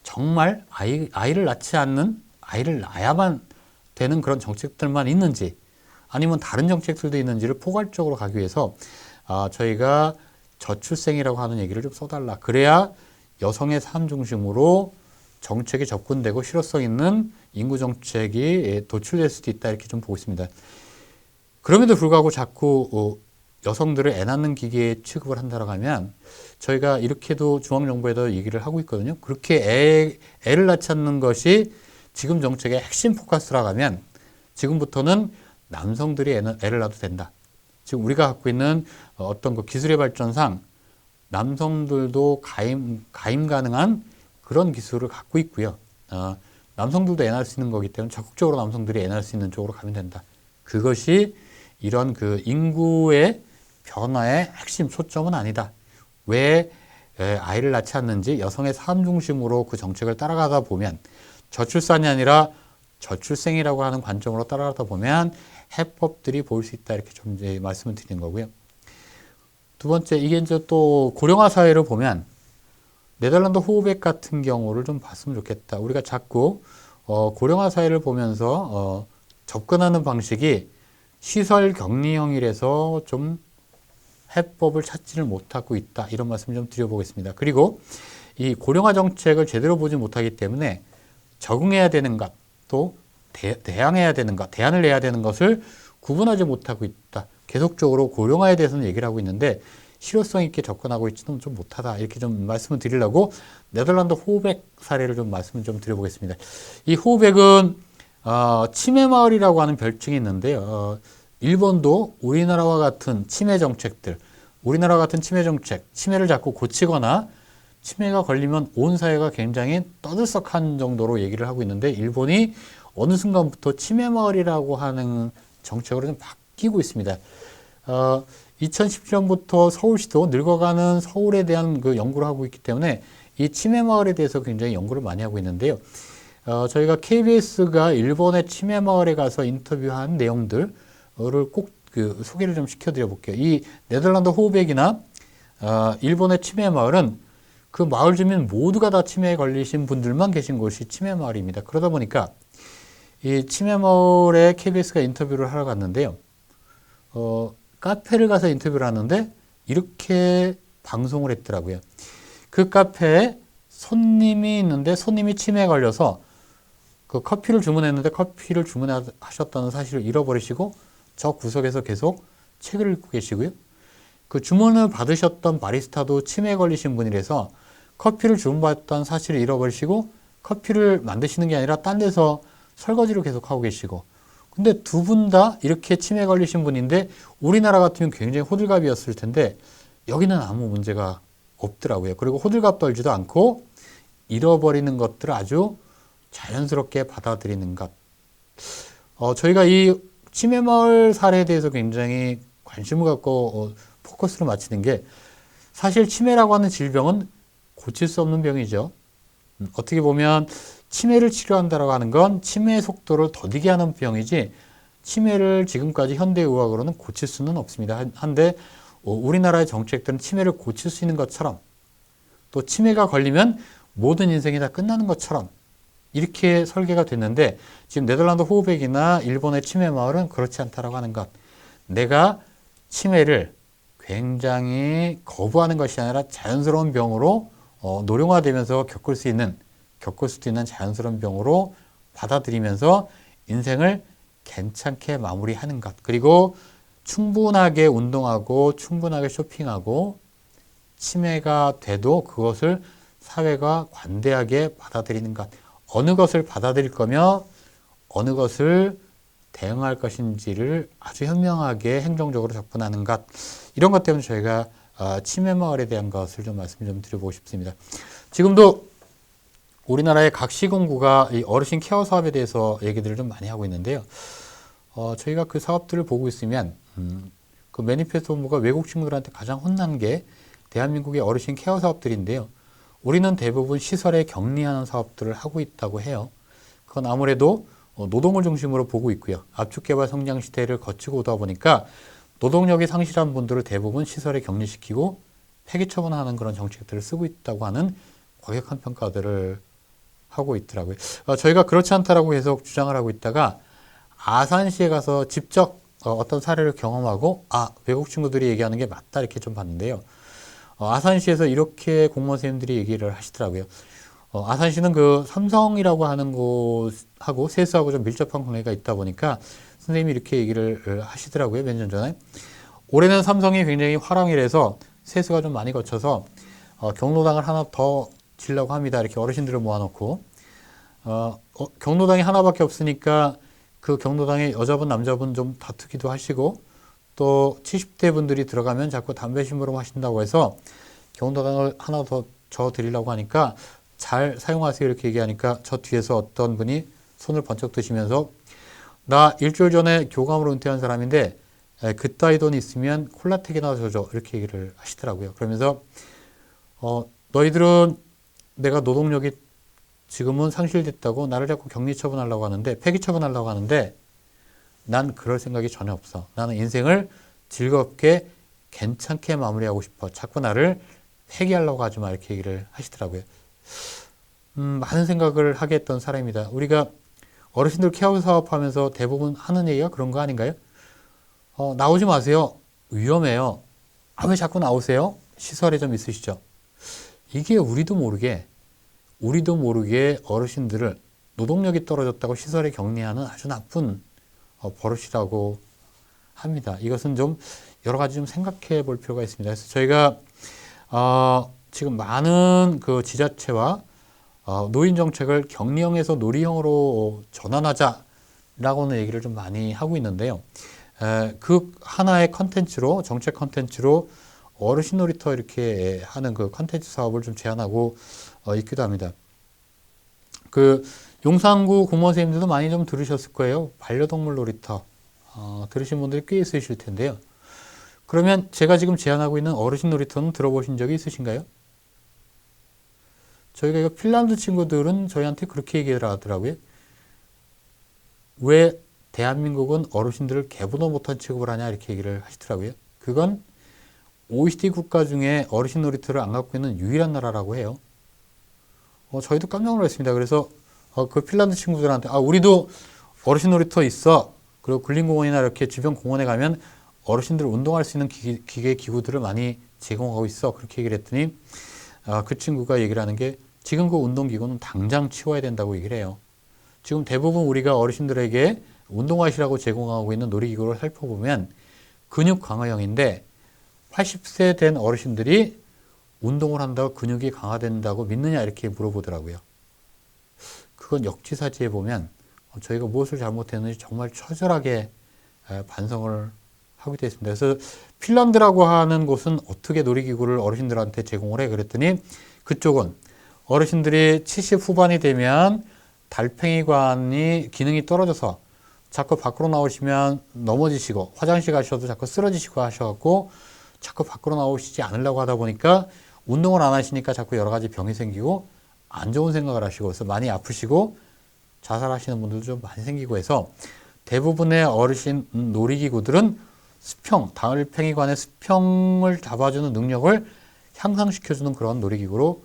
정말 아이를 낳지 않는, 아이를 낳아야만 되는 그런 정책들만 있는지, 아니면 다른 정책들도 있는지를 포괄적으로 가기 위해서 저희가 저출생이라고 하는 얘기를 좀 써달라. 그래야 여성의 삶 중심으로 정책이 접근되고 실효성 있는 인구 정책이 도출될 수도 있다. 이렇게 좀 보고 있습니다. 그럼에도 불구하고 자꾸 여성들을 애 낳는 기계에 취급을 한다고 하면 저희가 이렇게도 중앙정부에도 얘기를 하고 있거든요. 그렇게 애를 낳지 않는 것이 지금 정책의 핵심 포커스라고 하면 지금부터는 남성들이 애를 낳아도 된다. 지금 우리가 갖고 있는 어떤 그 기술의 발전상 남성들도 가임 가능한 그런 기술을 갖고 있고요. 남성들도 애 낳을 수 있는 거기 때문에 적극적으로 남성들이 애 낳을 수 있는 쪽으로 가면 된다. 그것이 이런 그 인구의 변화의 핵심 초점은 아니다. 왜 아이를 낳지 않는지 여성의 삶 중심으로 그 정책을 따라가다 보면 저출산이 아니라 저출생이라고 하는 관점으로 따라가다 보면 해법들이 보일 수 있다. 이렇게 좀 이제 말씀을 드리는 거고요. 두 번째, 이게 이제 또 고령화 사회를 보면 네덜란드 호흡액 같은 경우를 좀 봤으면 좋겠다. 우리가 자꾸 고령화 사회를 보면서 접근하는 방식이 시설 격리형이라서 좀 해법을 찾지를 못하고 있다. 이런 말씀 좀 드려보겠습니다. 그리고 이 고령화 정책을 제대로 보지 못하기 때문에 적응해야 되는 것, 또 대항해야 되는 것, 대안을 내야 되는 것을 구분하지 못하고 있다. 계속적으로 고령화에 대해서는 얘기를 하고 있는데 실효성 있게 접근하고 있지는 좀 못하다. 이렇게 좀 말씀을 드리려고 네덜란드 호흡액 사례를 좀 말씀을 좀 드려보겠습니다. 이 호흡액은 치매 마을이라고 하는 별칭이 있는데요. 일본도 우리나라와 같은 치매 정책들, 우리나라 같은 치매 정책, 치매를 자꾸 고치거나 치매가 걸리면 온 사회가 굉장히 떠들썩한 정도로 얘기를 하고 있는데 일본이 어느 순간부터 치매 마을이라고 하는 정책으로 좀 바뀌고 있습니다. 2010년부터 서울시도 늙어가는 서울에 대한 그 연구를 하고 있기 때문에 이 치매 마을에 대해서 굉장히 연구를 많이 하고 있는데요. 저희가 KBS가 일본의 치매 마을에 가서 인터뷰한 내용들을 꼭 그 소개를 좀 시켜드려 볼게요. 이 네덜란드 호흡액이나 일본의 치매 마을은 그 마을 주민 모두가 다 치매에 걸리신 분들만 계신 곳이 치매 마을입니다. 그러다 보니까 이 치매 마을에 KBS가 인터뷰를 하러 갔는데요. 카페를 가서 인터뷰를 하는데 이렇게 방송을 했더라고요. 그 카페에 손님이 있는데 손님이 치매에 걸려서 그 커피를 주문했는데 커피를 주문하셨다는 사실을 잃어버리시고 저 구석에서 계속 책을 읽고 계시고요. 그 주문을 받으셨던 바리스타도 치매에 걸리신 분이라서 커피를 주문받았던 사실을 잃어버리시고 커피를 만드시는 게 아니라 딴 데서 설거지를 계속 하고 계시고 근데 두 분 다 이렇게 치매에 걸리신 분인데 우리나라 같으면 굉장히 호들갑이었을 텐데 여기는 아무 문제가 없더라고요. 그리고 호들갑 떨지도 않고 잃어버리는 것들을 아주 자연스럽게 받아들이는 것. 저희가 이 치매 마을 사례에 대해서 굉장히 관심을 갖고 포커스를 맞추는 게 사실 치매라고 하는 질병은 고칠 수 없는 병이죠. 어떻게 보면 치매를 치료한다고 하는 건 치매의 속도를 더디게 하는 병이지 치매를 지금까지 현대의학으로는 고칠 수는 없습니다. 한데 우리나라의 정책들은 치매를 고칠 수 있는 것처럼 또 치매가 걸리면 모든 인생이 다 끝나는 것처럼 이렇게 설계가 됐는데 지금 네덜란드 호흡액이나 일본의 치매 마을은 그렇지 않다라고 하는 것. 내가 치매를 굉장히 거부하는 것이 아니라 자연스러운 병으로 노령화되면서 겪을 수도 있는 자연스러운 병으로 받아들이면서 인생을 괜찮게 마무리하는 것. 그리고 충분하게 운동하고 충분하게 쇼핑하고 치매가 돼도 그것을 사회가 관대하게 받아들이는 것. 어느 것을 받아들일 거며 어느 것을 대응할 것인지를 아주 현명하게 행정적으로 접근하는 것. 이런 것 때문에 저희가 치매 마을에 대한 것을 좀 말씀 좀 드려보고 싶습니다. 지금도 우리나라의 각 시군구가 이 어르신 케어 사업에 대해서 얘기들을 좀 많이 하고 있는데요. 저희가 그 사업들을 보고 있으면 그 매니페스토 본부가 외국 친구들한테 가장 혼난 게 대한민국의 어르신 케어 사업들인데요. 우리는 대부분 시설에 격리하는 사업들을 하고 있다고 해요. 그건 아무래도 노동을 중심으로 보고 있고요. 압축개발 성장 시대를 거치고 오다 보니까 노동력이 상실한 분들을 대부분 시설에 격리시키고 폐기 처분하는 그런 정책들을 쓰고 있다고 하는 과격한 평가들을 하고 있더라고요. 저희가 그렇지 않다라고 계속 주장을 하고 있다가 아산시에 가서 직접 어떤 사례를 경험하고 외국 친구들이 얘기하는 게 맞다 이렇게 좀 봤는데요. 아산시에서 이렇게 공무원 선생님들이 얘기를 하시더라고요. 아산시는 그 삼성이라고 하는 곳하고 세수하고 좀 밀접한 관계가 있다 보니까 선생님이 이렇게 얘기를 하시더라고요. 몇 년 전에. 올해는 삼성이 굉장히 화랑이라서 세수가 좀 많이 거쳐서 경로당을 하나 더 지려고 합니다. 이렇게 어르신들을 모아놓고 경로당이 하나밖에 없으니까 그 경로당에 여자분 남자분 좀 다투기도 하시고 또 70대 분들이 들어가면 자꾸 담배 심부름 하신다고 해서 경로당을 하나 더 줘 드리려고 하니까 잘 사용하세요 이렇게 얘기하니까 저 뒤에서 어떤 분이 손을 번쩍 드시면서 나 일주일 전에 교감으로 은퇴한 사람인데 그따위 돈 있으면 콜라텍이나 줘줘 이렇게 얘기를 하시더라고요. 그러면서 너희들은 내가 노동력이 지금은 상실됐다고 나를 자꾸 격리 처분하려고 하는데 폐기 처분하려고 하는데 난 그럴 생각이 전혀 없어. 나는 인생을 즐겁게 괜찮게 마무리하고 싶어. 자꾸 나를 폐기하려고 하지 마 이렇게 얘기를 하시더라고요. 많은 생각을 하게 했던 사람입니다. 우리가 어르신들 케어 사업하면서 대부분 하는 얘기가 그런 거 아닌가요? 나오지 마세요. 위험해요. 왜 자꾸 나오세요? 시설에 좀 있으시죠? 이게 우리도 모르게 어르신들을 노동력이 떨어졌다고 시설에 격리하는 아주 나쁜 버릇이라고 합니다. 이것은 좀 여러 가지 좀 생각해 볼 필요가 있습니다. 그래서 저희가 지금 많은 그 지자체와 노인 정책을 격리형에서 놀이형으로 전환하자라고는 얘기를 좀 많이 하고 있는데요. 그 하나의 컨텐츠로 정책 컨텐츠로 어르신 놀이터 이렇게 하는 그 컨텐츠 사업을 좀 제안하고 있기도 합니다. 그 용산구 공무원 선생님들도 많이 좀 들으셨을 거예요. 반려동물 놀이터 들으신 분들이 꽤 있으실 텐데요. 그러면 제가 지금 제안하고 있는 어르신 놀이터는 들어보신 적이 있으신가요? 저희가 이거 핀란드 친구들은 저희한테 그렇게 얘기를 하더라고요. 왜 대한민국은 어르신들을 개보도 못한 취급을 하냐 이렇게 얘기를 하시더라고요. 그건 OECD 국가 중에 어르신 놀이터를 안 갖고 있는 유일한 나라라고 해요. 저희도 깜짝 놀랐습니다. 그래서 그 핀란드 친구들한테 우리도 어르신 놀이터 있어. 그리고 굴림공원이나 이렇게 주변 공원에 가면 어르신들 운동할 수 있는 기계 기구들을 많이 제공하고 있어. 그렇게 얘기를 했더니 그 친구가 얘기를 하는 게 지금 그 운동기구는 당장 치워야 된다고 얘기를 해요. 지금 대부분 우리가 어르신들에게 운동하시라고 제공하고 있는 놀이기구를 살펴보면 근육 강화형인데 80세 된 어르신들이 운동을 한다고 근육이 강화된다고 믿느냐 이렇게 물어보더라고요. 그건 역지사지에 보면 저희가 무엇을 잘못했는지 정말 처절하게 반성을 하게 되어 있습니다. 그래서 핀란드라고 하는 곳은 어떻게 놀이기구를 어르신들한테 제공을 해? 그랬더니 그쪽은 어르신들이 70 후반이 되면 달팽이관이 기능이 떨어져서 자꾸 밖으로 나오시면 넘어지시고 화장실 가셔도 자꾸 쓰러지시고 하셔갖고 자꾸 밖으로 나오시지 않으려고 하다 보니까 운동을 안 하시니까 자꾸 여러 가지 병이 생기고 안 좋은 생각을 하시고 그래서 많이 아프시고 자살하시는 분들도 좀 많이 생기고 해서 대부분의 어르신 놀이기구들은 수평, 달팽이관의 수평을 잡아주는 능력을 향상시켜주는 그런 놀이기구로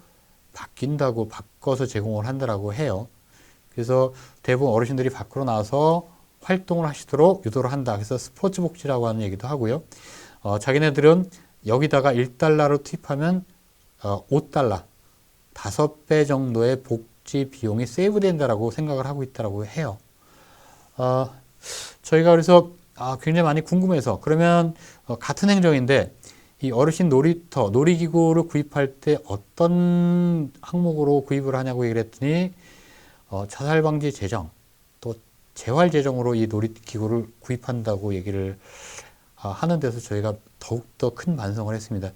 바꿔서 제공을 한다고 해요. 그래서 대부분 어르신들이 밖으로 나와서 활동을 하시도록 유도를 한다. 그래서 스포츠 복지라고 하는 얘기도 하고요. 자기네들은 여기다가 1달러로 투입하면 5달러, 5배 정도의 복지 비용이 세이브 된다라고 생각을 하고 있다고 해요. 저희가 그래서 굉장히 많이 궁금해서 그러면 같은 행정인데 이 어르신 놀이터, 놀이기구를 구입할 때 어떤 항목으로 구입을 하냐고 얘기를 했더니 자살방지 재정, 또 재활재정으로 이 놀이기구를 구입한다고 얘기를 하는 데서 저희가 더욱더 큰 반성을 했습니다.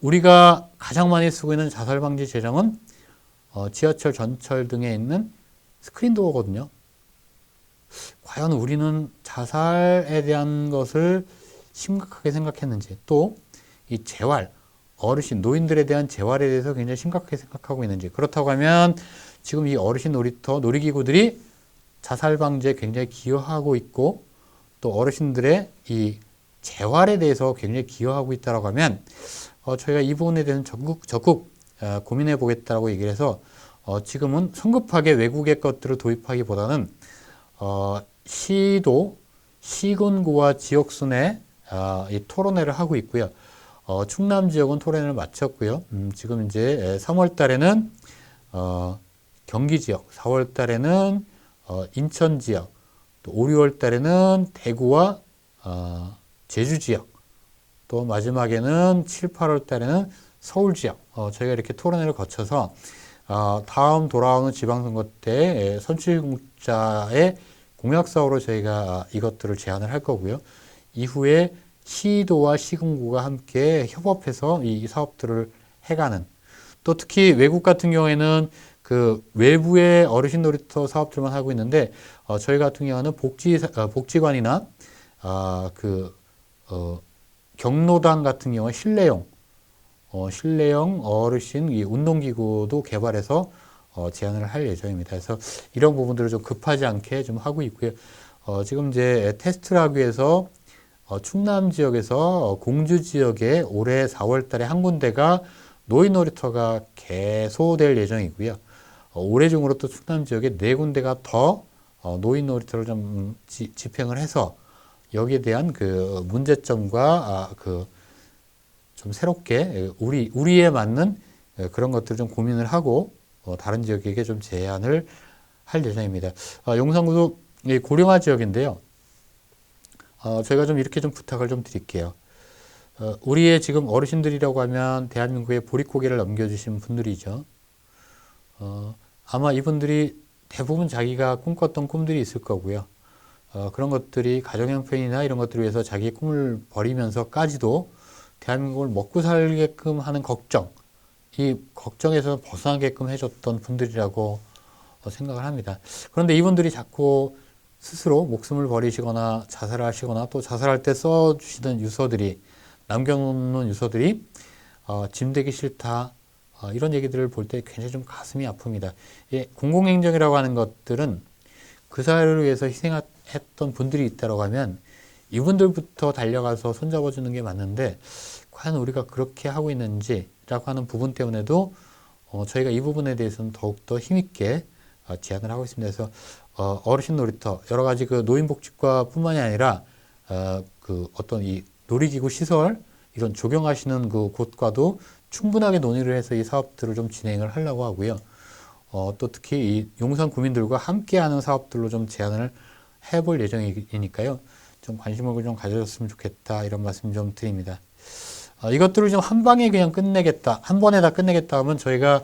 우리가 가장 많이 쓰고 있는 자살방지 재정은 지하철, 전철 등에 있는 스크린도어거든요. 과연 우리는 자살에 대한 것을 심각하게 생각했는지, 또 이 재활, 어르신, 노인들에 대한 재활에 대해서 굉장히 심각하게 생각하고 있는지, 그렇다고 하면 지금 이 어르신 놀이터, 놀이기구들이 자살 방지에 굉장히 기여하고 있고 또 어르신들의 이 재활에 대해서 굉장히 기여하고 있다고 하면 저희가 이 부분에 대해서는 적극 고민해 보겠다고 얘기를 해서 지금은 성급하게 외국의 것들을 도입하기보다는 시도, 시군구와 지역순에 이 토론회를 하고 있고요. 충남 지역은 토론회를 마쳤고요. 지금 이제 3월 달에는 경기 지역, 4월 달에는 인천 지역, 또 5, 6월 달에는 대구와 제주 지역, 또 마지막에는 7, 8월 달에는 서울 지역, 저희가 이렇게 토론회를 거쳐서 다음 돌아오는 지방선거 때 선출공자의 공약사업으로 저희가 이것들을 제안을 할 거고요. 이후에 시도와 시군구가 함께 협업해서 이 사업들을 해가는, 또 특히 외국 같은 경우에는 그 외부의 어르신 놀이터 사업들만 하고 있는데 저희 같은 경우는 복지관이나 경로당 같은 경우 실내용 어르신 이 운동기구도 개발해서 제안을 할 예정입니다. 그래서 이런 부분들을 좀 급하지 않게 좀 하고 있고요. 지금 이제 테스트를 하기 위해서 충남 지역에서 공주 지역에 올해 4월 달에 한 군데가 노인 놀이터가 개소될 예정이고요. 올해 중으로 또 충남 지역에 4군데가 더 노인 놀이터를 좀 집행을 해서 여기에 대한 그 문제점과 좀 새롭게 우리에 맞는 그런 것들을 좀 고민을 하고 다른 지역에게 좀 제안을 할 예정입니다. 용산구도 고령화 지역인데요. 저희가 좀 이렇게 좀 부탁을 좀 드릴게요. 우리의 지금 어르신들이라고 하면 대한민국의 보릿고개를 넘겨주신 분들이죠. 아마 이분들이 대부분 자기가 꿈꿨던 꿈들이 있을 거고요. 그런 것들이 가정형편이나 이런 것들을 위해서 자기의 꿈을 버리면서까지도 대한민국을 먹고 살게끔 하는 걱정, 이 걱정에서 벗어나게끔 해줬던 분들이라고 생각을 합니다. 그런데 이분들이 자꾸 스스로 목숨을 버리시거나 자살을 하시거나 또 자살할 때 써주시던 유서들이, 남겨놓는 유서들이 짐되기 싫다, 이런 얘기들을 볼 때 굉장히 좀 가슴이 아픕니다. 공공행정이라고 하는 것들은 그 사회를 위해서 희생했던 분들이 있다고 하면 이분들부터 달려가서 손잡아 주는 게 맞는데 과연 우리가 그렇게 하고 있는지라고 하는 부분 때문에도 저희가 이 부분에 대해서는 더욱더 힘있게 제안을 하고 있습니다. 그래서 어르신 놀이터, 여러 가지 그 노인복지과뿐만이 아니라 그 어떤 이 놀이기구 시설 이런 적용하시는 그 곳과도 충분하게 논의를 해서 이 사업들을 좀 진행을 하려고 하고요. 또 특히 이 용산 구민들과 함께하는 사업들로 좀 제안을 해볼 예정이니까요. 좀 관심을 좀 가져줬으면 좋겠다, 이런 말씀 좀 드립니다. 이것들을 좀 한 방에 그냥 끝내겠다, 한 번에 다 끝내겠다 하면 저희가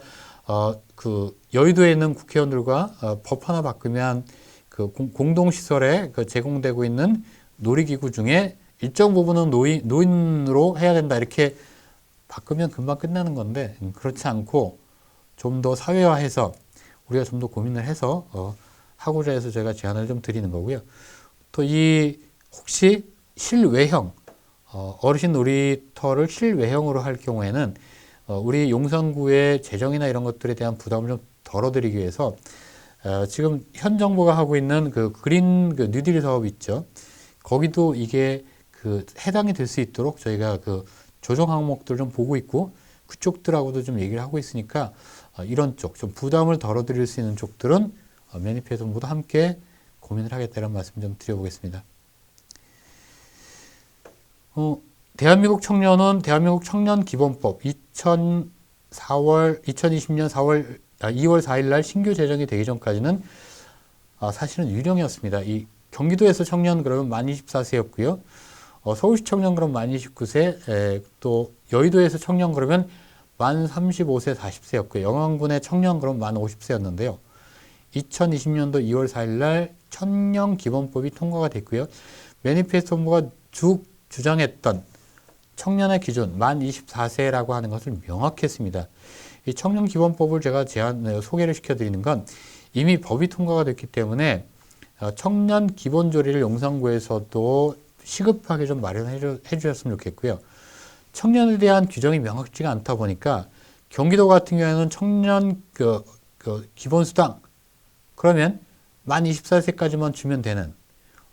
그 여의도에 있는 국회의원들과 법 하나 바꾸면 그 공동시설에 그 제공되고 있는 놀이기구 중에 일정 부분은 노인으로 해야 된다, 이렇게 바꾸면 금방 끝나는 건데 그렇지 않고 좀 더 사회화해서 우리가 좀 더 고민을 해서 하고자 해서 제가 제안을 좀 드리는 거고요. 또 이 혹시 실외형 어르신 놀이터를 실외형으로 할 경우에는 우리 용산구의 재정이나 이런 것들에 대한 부담을 좀 덜어드리기 위해서 지금 현 정부가 하고 있는 그 그린 그 뉴딜 사업 있죠. 거기도 이게 그 해당이 될 수 있도록 저희가 그 조정 항목들 좀 보고 있고 그쪽들하고도 좀 얘기를 하고 있으니까 이런 쪽 좀 부담을 덜어드릴 수 있는 쪽들은 매니페스토 모두 함께 고민을 하겠다는 말씀 좀 드려보겠습니다. 대한민국 청년은 대한민국 청년기본법 2020년 2월 4일 날 신규 제정이 되기 전까지는 사실은 유령이었습니다. 이 경기도에서 청년 그러면 만 24세였고요. 서울시 청년 그러면 만 29세, 또 여의도에서 청년 그러면 만 35세, 40세였고요. 영암군의 청년 그러면 만 50세였는데요. 2020년도 2월 4일 날 청년기본법이 통과가 됐고요. 매니페스토 정부가 쭉 주장했던 청년의 기준 만 24세라고 하는 것을 명확했습니다. 이 청년기본법을 제가 소개를 시켜드리는 건 이미 법이 통과가 됐기 때문에 청년 기본조례를 용산구에서도 시급하게 좀 마련해 주셨으면 좋겠고요. 청년에 대한 규정이 명확지가 않다 보니까 경기도 같은 경우에는 청년 기본수당 그러면 만 24세까지만 주면 되는,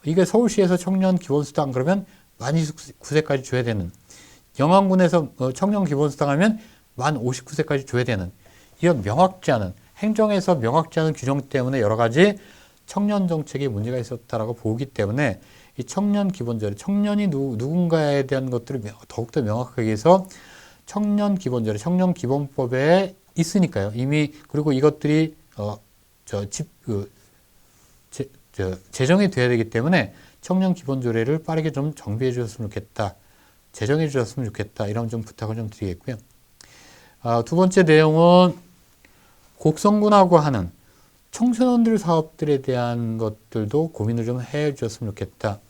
이게 서울시에서 청년 기본수당 그러면 만 29세까지 줘야 되는, 영암군에서 청년 기본수당 하면 만 59세까지 줘야 되는, 이런 명확지 않은, 행정에서 명확지 않은 규정 때문에 여러 가지 청년 정책에 문제가 있었다라고 보기 때문에 이 청년 기본조례, 청년이 누군가에 대한 것들을 더욱더 명확하게 해서 청년 기본조례, 청년 기본법에 있으니까요. 이미. 그리고 이것들이 제정이 돼야 되기 때문에 청년 기본조례를 빠르게 좀 정비해 주셨으면 좋겠다. 제정해 주셨으면 좋겠다. 이런 좀 부탁을 좀 드리겠고요. 두 번째 내용은 곡성군하고 하는 청소년들 사업들에 대한 것들도 고민을 좀 해 주셨으면 좋겠다.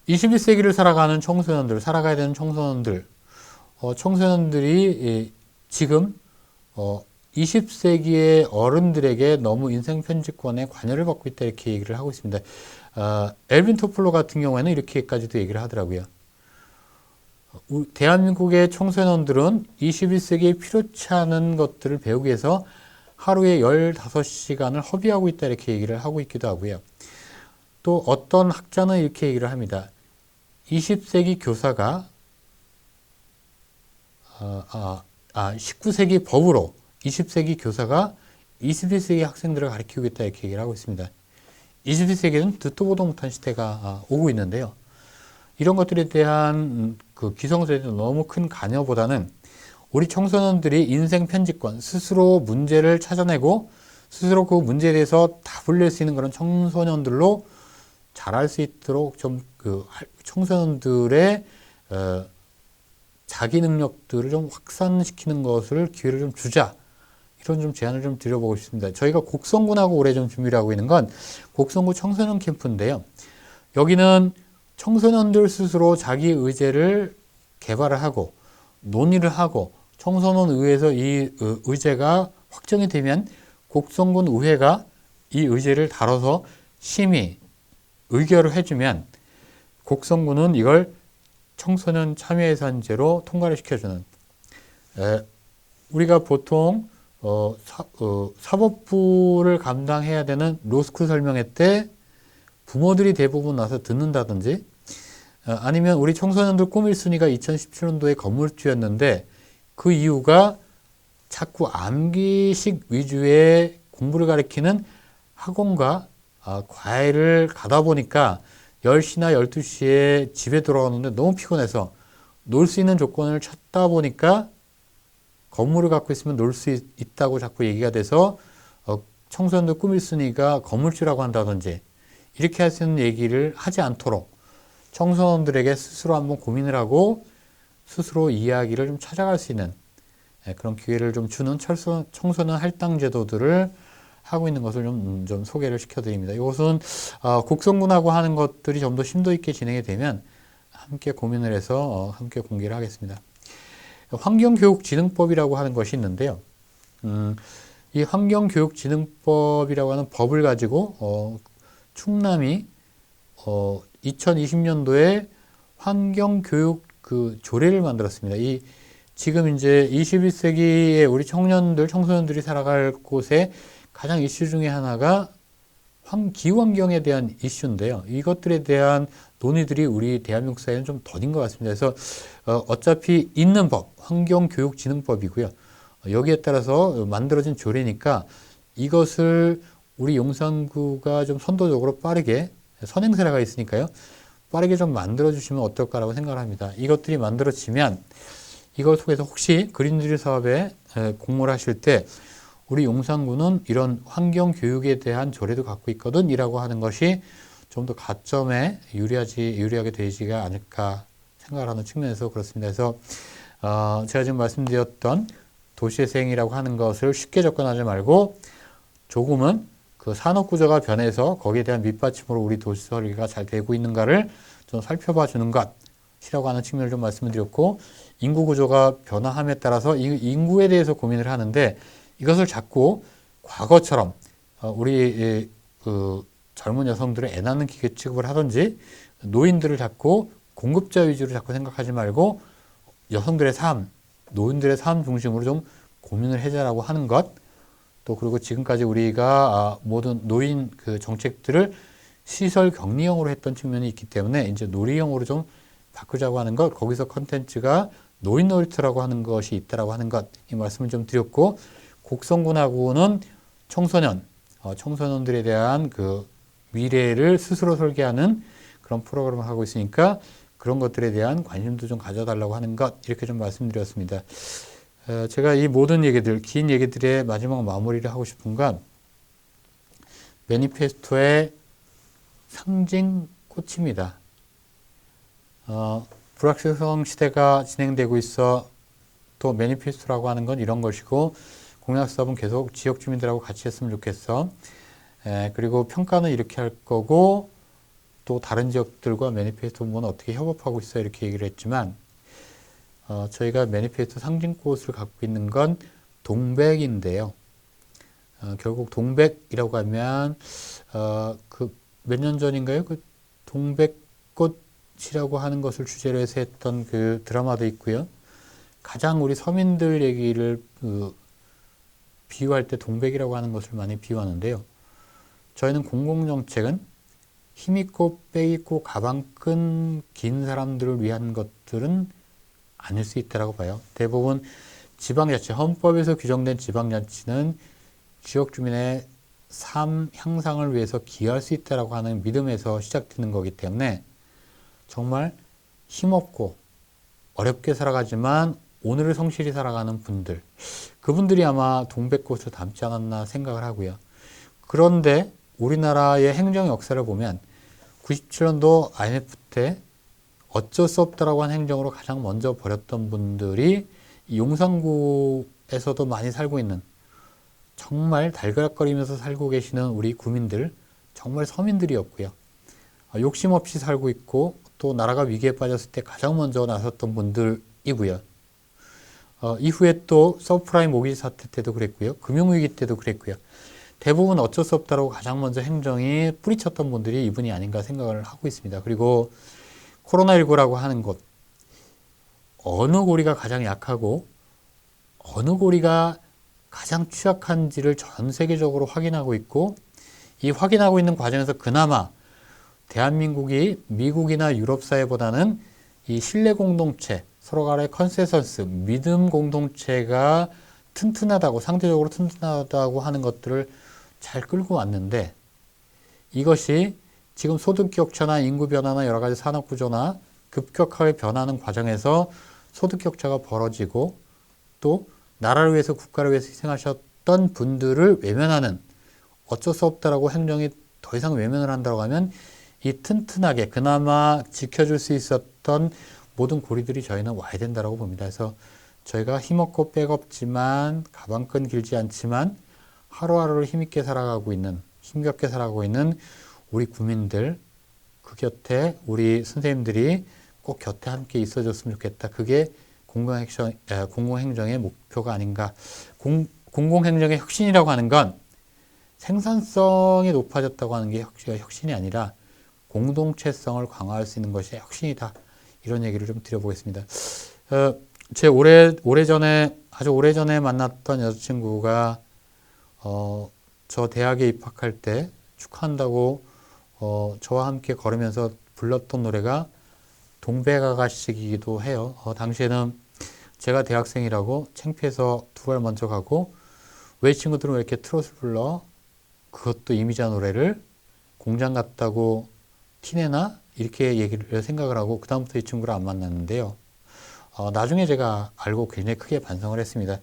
21세기를 살아가는 청소년들, 살아가야 되는 청소년들, 청소년들이 지금 20세기의 어른들에게 너무 인생 편집권에 관여를 받고 있다, 이렇게 얘기를 하고 있습니다. 엘빈 토플러 같은 경우에는 이렇게까지도 얘기를 하더라고요. 대한민국의 청소년들은 21세기에 필요치 않은 것들을 배우기 위해서 하루에 15시간을 허비하고 있다, 이렇게 얘기를 하고 있기도 하고요. 또 어떤 학자는 이렇게 얘기를 합니다. 20세기 교사가 19세기 법으로 20세기 교사가 21세기 학생들을 가르치고 있다, 이렇게 얘기를 하고 있습니다. 21세기는 듣도 보도 못한 시대가 오고 있는데요. 이런 것들에 대한 그 기성세대의 너무 큰 관여보다는 우리 청소년들이 인생 편집권, 스스로 문제를 찾아내고 스스로 그 문제에 대해서 답을 낼 수 있는 그런 청소년들로 자랄 수 있도록 좀 청소년들의 자기 능력들을 좀 확산시키는 것을 기회를 좀 주자. 이런 좀 제안을 좀 드려보고 싶습니다. 저희가 곡성군하고 올해 좀 준비를 하고 있는 건 곡성구 청소년 캠프인데요. 여기는 청소년들 스스로 자기 의제를 개발을 하고 논의를 하고 청소년 의회에서 이 의제가 확정이 되면 곡성군 의회가 이 의제를 다뤄서 심의, 의결을 해주면 곡성군은 이걸 청소년 참여예산제로 통과를 시켜주는, 우리가 보통 사법부를 감당해야 되는 로스쿨 설명회 때 부모들이 대부분 와서 듣는다든지, 아니면 우리 청소년들 꿈 1순위가 2017년도에 건물주였는데 그 이유가 자꾸 암기식 위주의 공부를 가리키는 학원과 과외를 가다 보니까 10시나 12시에 집에 돌아오는데 너무 피곤해서 놀 수 있는 조건을 찾다 보니까 건물을 갖고 있으면 놀 수 있다고 자꾸 얘기가 돼서 청소년들 꿈 1순위가 건물주라고 한다든지, 이렇게 할 수 있는 얘기를 하지 않도록 청소년들에게 스스로 한번 고민을 하고 스스로 이야기를 좀 찾아갈 수 있는 그런 기회를 좀 주는 청소년 할당 제도들을 하고 있는 것을 좀 소개를 시켜드립니다. 이것은 곡성군하고 하는 것들이 좀 더 심도 있게 진행이 되면 함께 고민을 해서 함께 공개를 하겠습니다. 환경교육진흥법이라고 하는 것이 있는데요. 이 환경교육진흥법이라고 하는 법을 가지고 충남이 2020년도에 환경교육 그 조례를 만들었습니다. 지금 이제 21세기에 우리 청년들, 청소년들이 살아갈 곳에 가장 이슈 중에 하나가 기후환경에 대한 이슈인데요. 이것들에 대한 논의들이 우리 대한민국 사회는 좀 더딘 것 같습니다. 그래서 어차피 있는 법, 환경교육진흥법이고요. 여기에 따라서 만들어진 조례니까 이것을 우리 용산구가 좀 선도적으로 빠르게 선행세라가 있으니까요. 빠르게 좀 만들어주시면 어떨까라고 생각을 합니다. 이것들이 만들어지면 이걸 통해서 혹시 그린드릴 사업에 공모를 하실 때 우리 용산구는 이런 환경교육에 대한 조례도 갖고 있거든 이라고 하는 것이 좀 더 가점에 유리하게 되지가 않을까 생각을 하는 측면에서 그렇습니다. 그래서 제가 지금 말씀드렸던 도시의 생이라고 하는 것을 쉽게 접근하지 말고 조금은 그 산업구조가 변해서 거기에 대한 밑받침으로 우리 도시 설계가 잘 되고 있는가를 좀 살펴봐 주는 것이라고 하는 측면을 좀 말씀을 드렸고, 인구구조가 변화함에 따라서 인구에 대해서 고민을 하는데 이것을 자꾸 과거처럼 우리 그 젊은 여성들을 애 낳는 기계 취급을 하든지 노인들을 자꾸 공급자 위주로 자꾸 생각하지 말고 여성들의 삶, 노인들의 삶 중심으로 좀 고민을 해자라고 하는 것, 또 그리고 지금까지 우리가 모든 노인 그 정책들을 시설 격리형으로 했던 측면이 있기 때문에 이제 놀이형으로 좀 바꾸자고 하는 것, 거기서 컨텐츠가 노인 놀이터라고 하는 것이 있다라고 하는 것, 이 말씀을 좀 드렸고, 곡성군하고는 청소년들에 대한 그 미래를 스스로 설계하는 그런 프로그램을 하고 있으니까 그런 것들에 대한 관심도 좀 가져달라고 하는 것, 이렇게 좀 말씀드렸습니다. 제가 이 모든 얘기들, 긴 얘기들의 마지막 마무리를 하고 싶은 건 매니페스토의 상징꽃입니다. 불확실성 시대가 진행되고 있어 또 매니페스토라고 하는 건 이런 것이고, 공약사업은 계속 지역 주민들하고 같이 했으면 좋겠어. 그리고 평가는 이렇게 할 거고, 또 다른 지역들과 매니페스토 부분은 어떻게 협업하고 있어 이렇게 얘기를 했지만, 저희가 매니페스토 상징꽃을 갖고 있는 건 동백인데요. 결국 동백이라고 하면 그 몇 년 전인가요? 그 동백꽃이라고 하는 것을 주제로 해서 했던 그 드라마도 있고요. 가장 우리 서민들 얘기를 비유할 때 동백이라고 하는 것을 많이 비유하는데요. 저희는 공공정책은 힘있고 빼있고 가방 끈 긴 사람들을 위한 것들은 아닐 수 있다고 봐요. 대부분 지방자치, 헌법에서 규정된 지방자치는 지역 주민의 삶 향상을 위해서 기여할 수 있다고 하는 믿음에서 시작되는 거기 때문에 정말 힘없고 어렵게 살아가지만 오늘을 성실히 살아가는 분들, 그분들이 아마 동백꽃을 닮지 않았나 생각을 하고요. 그런데 우리나라의 행정 역사를 보면 97년도 IMF 때 어쩔 수 없다라고 한 행정으로 가장 먼저 벌였던 분들이 용산구에서도 많이 살고 있는, 정말 달그락거리면서 살고 계시는 우리 구민들, 정말 서민들이었고요. 욕심 없이 살고 있고 또 나라가 위기에 빠졌을 때 가장 먼저 나섰던 분들이고요. 이후에 또 서프라임 모기지 사태 때도 그랬고요. 금융위기 때도 그랬고요. 대부분 어쩔 수 없다라고 가장 먼저 행정이 뿌리쳤던 분들이 이분이 아닌가 생각을 하고 있습니다. 그리고 코로나19라고 하는 것, 어느 고리가 가장 약하고 어느 고리가 가장 취약한지를 전 세계적으로 확인하고 있고, 이 확인하고 있는 과정에서 그나마 대한민국이 미국이나 유럽 사회보다는 이 신뢰 공동체, 서로 간의 컨센서스, 믿음 공동체가 튼튼하다고, 상대적으로 튼튼하다고 하는 것들을 잘 끌고 왔는데, 이것이 지금 소득 격차나 인구 변화나 여러 가지 산업 구조나 급격하게 변하는 과정에서 소득 격차가 벌어지고, 또 나라를 위해서 국가를 위해서 희생하셨던 분들을 외면하는, 어쩔 수 없다라고 행정이 더 이상 외면을 한다고 하면 이 튼튼하게 그나마 지켜줄 수 있었던 모든 고리들이 저희는 와야 된다고 봅니다. 그래서 저희가 힘없고 빼겁지만 가방끈 길지 않지만 하루하루를 힘있게 살아가고 있는, 힘겹게 살아가고 있는 우리 국민들, 그 곁에 우리 선생님들이 꼭 곁에 함께 있어줬으면 좋겠다. 그게 공공행정의 목표가 아닌가. 공공행정의 혁신이라고 하는 건 생산성이 높아졌다고 하는 게 혁신이 아니라 공동체성을 강화할 수 있는 것이 혁신이다. 이런 얘기를 좀 드려보겠습니다. 제 아주 오래전에 만났던 여자친구가 저 대학에 입학할 때 축하한다고 저와 함께 걸으면서 불렀던 노래가 동백아가씨이기도 해요. 당시에는 제가 대학생이라고 창피해서 두 발 먼저 가고 왜 친구들은 왜 이렇게 트롯을 불러? 그것도 이미자 노래를 공장 갔다고 티내나? 이렇게 얘기를 생각을 하고 그다음부터 이 친구를 안 만났는데요. 나중에 제가 알고 굉장히 크게 반성을 했습니다.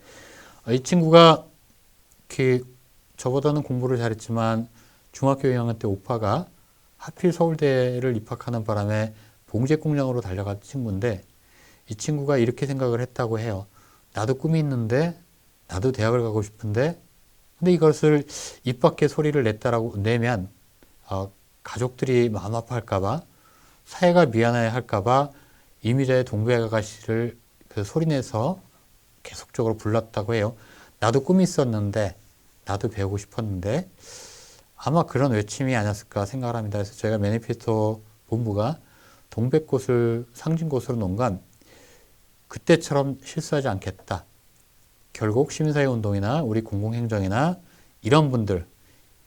이 친구가 저보다는 공부를 잘했지만 중학교 2학년 때 오빠가 하필 서울대를 입학하는 바람에 봉제 공장으로 달려간 친구인데 이 친구가 이렇게 생각을 했다고 해요. 나도 꿈이 있는데 나도 대학을 가고 싶은데 근데 이것을 입 밖에 소리를 내면 가족들이 마음 아파할까봐 사회가 미안해 할까봐 이미자의 동백아가씨를 그 소리내서 계속적으로 불렀다고 해요. 나도 꿈이 있었는데 나도 배우고 싶었는데 아마 그런 외침이 아니었을까 생각을 합니다. 그래서 저희가 매니페스토 본부가 동백꽃을 상징꽃으로 놓은 건 그때처럼 실수하지 않겠다. 결국 시민사회 운동이나 우리 공공행정이나 이런 분들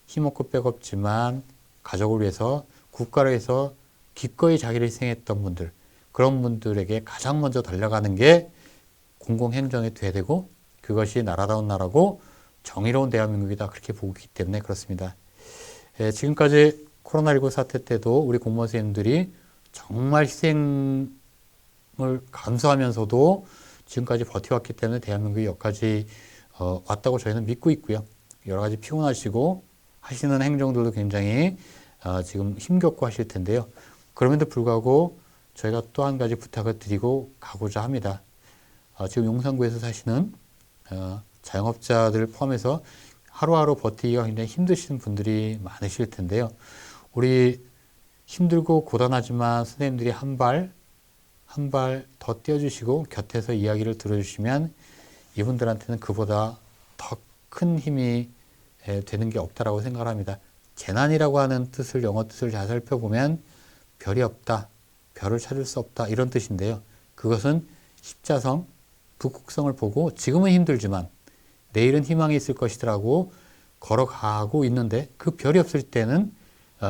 힘없고 빼없지만 가족을 위해서 국가를 위해서 기꺼이 자기를 희생했던 분들 그런 분들에게 가장 먼저 달려가는 게 공공행정이 돼야 되고 그것이 나라다운 나라고 정의로운 대한민국이다 그렇게 보고 있기 때문에 그렇습니다. 지금까지 코로나19 사태 때도 우리 공무원 선생님들이 정말 희생을 감수하면서도 지금까지 버텨왔기 때문에 대한민국이 여기까지 왔다고 저희는 믿고 있고요. 여러 가지 피곤하시고 하시는 행정들도 굉장히 지금 힘겹고 하실 텐데요. 그럼에도 불구하고 저희가 또 한 가지 부탁을 드리고 가고자 합니다. 지금 용산구에서 사시는 자영업자들 포함해서 하루하루 버티기가 굉장히 힘드신 분들이 많으실 텐데요. 우리 힘들고 고단하지만 선생님들이 한 발 더 떼어주시고 곁에서 이야기를 들어주시면 이분들한테는 그보다 더 큰 힘이 되는 게 없다라고 생각을 합니다. 재난이라고 하는 뜻을 영어 뜻을 잘 살펴보면 별이 없다, 별을 찾을 수 없다 이런 뜻인데요. 그것은 십자성, 북극성을 보고 지금은 힘들지만 내일은 희망이 있을 것이라고 걸어가고 있는데 그 별이 없을 때는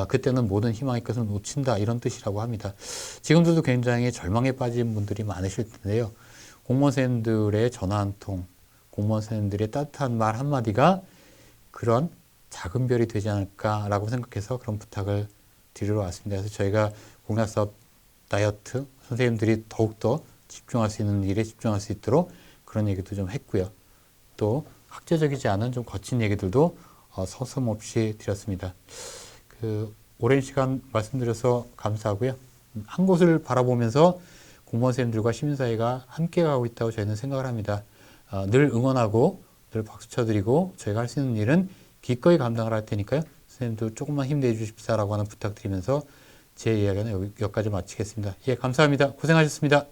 그때는 모든 희망의 것을 놓친다 이런 뜻이라고 합니다. 지금들도 굉장히 절망에 빠진 분들이 많으실 텐데요. 공무원 선생님들의 전화 한 통, 공무원 선생님들의 따뜻한 말 한마디가 그런 작은 별이 되지 않을까라고 생각해서 그런 부탁을 드리러 왔습니다. 그래서 저희가 공약사업 다이어트 선생님들이 더욱더 집중할 수 있는 일에 집중할 수 있도록 그런 얘기도 좀 했고요. 또 학제적이지 않은 좀 거친 얘기들도 서슴없이 드렸습니다. 오랜 시간 말씀드려서 감사하고요. 한 곳을 바라보면서 공무원 선생님들과 시민사회가 함께 가고 있다고 저희는 생각을 합니다. 늘 응원하고 늘 박수 쳐드리고 저희가 할 수 있는 일은 기꺼이 감당을 할 테니까요. 선생님도 조금만 힘내어 주십사라고 하는 부탁드리면서 제 이야기는 여기까지 마치겠습니다. 예, 감사합니다. 고생하셨습니다.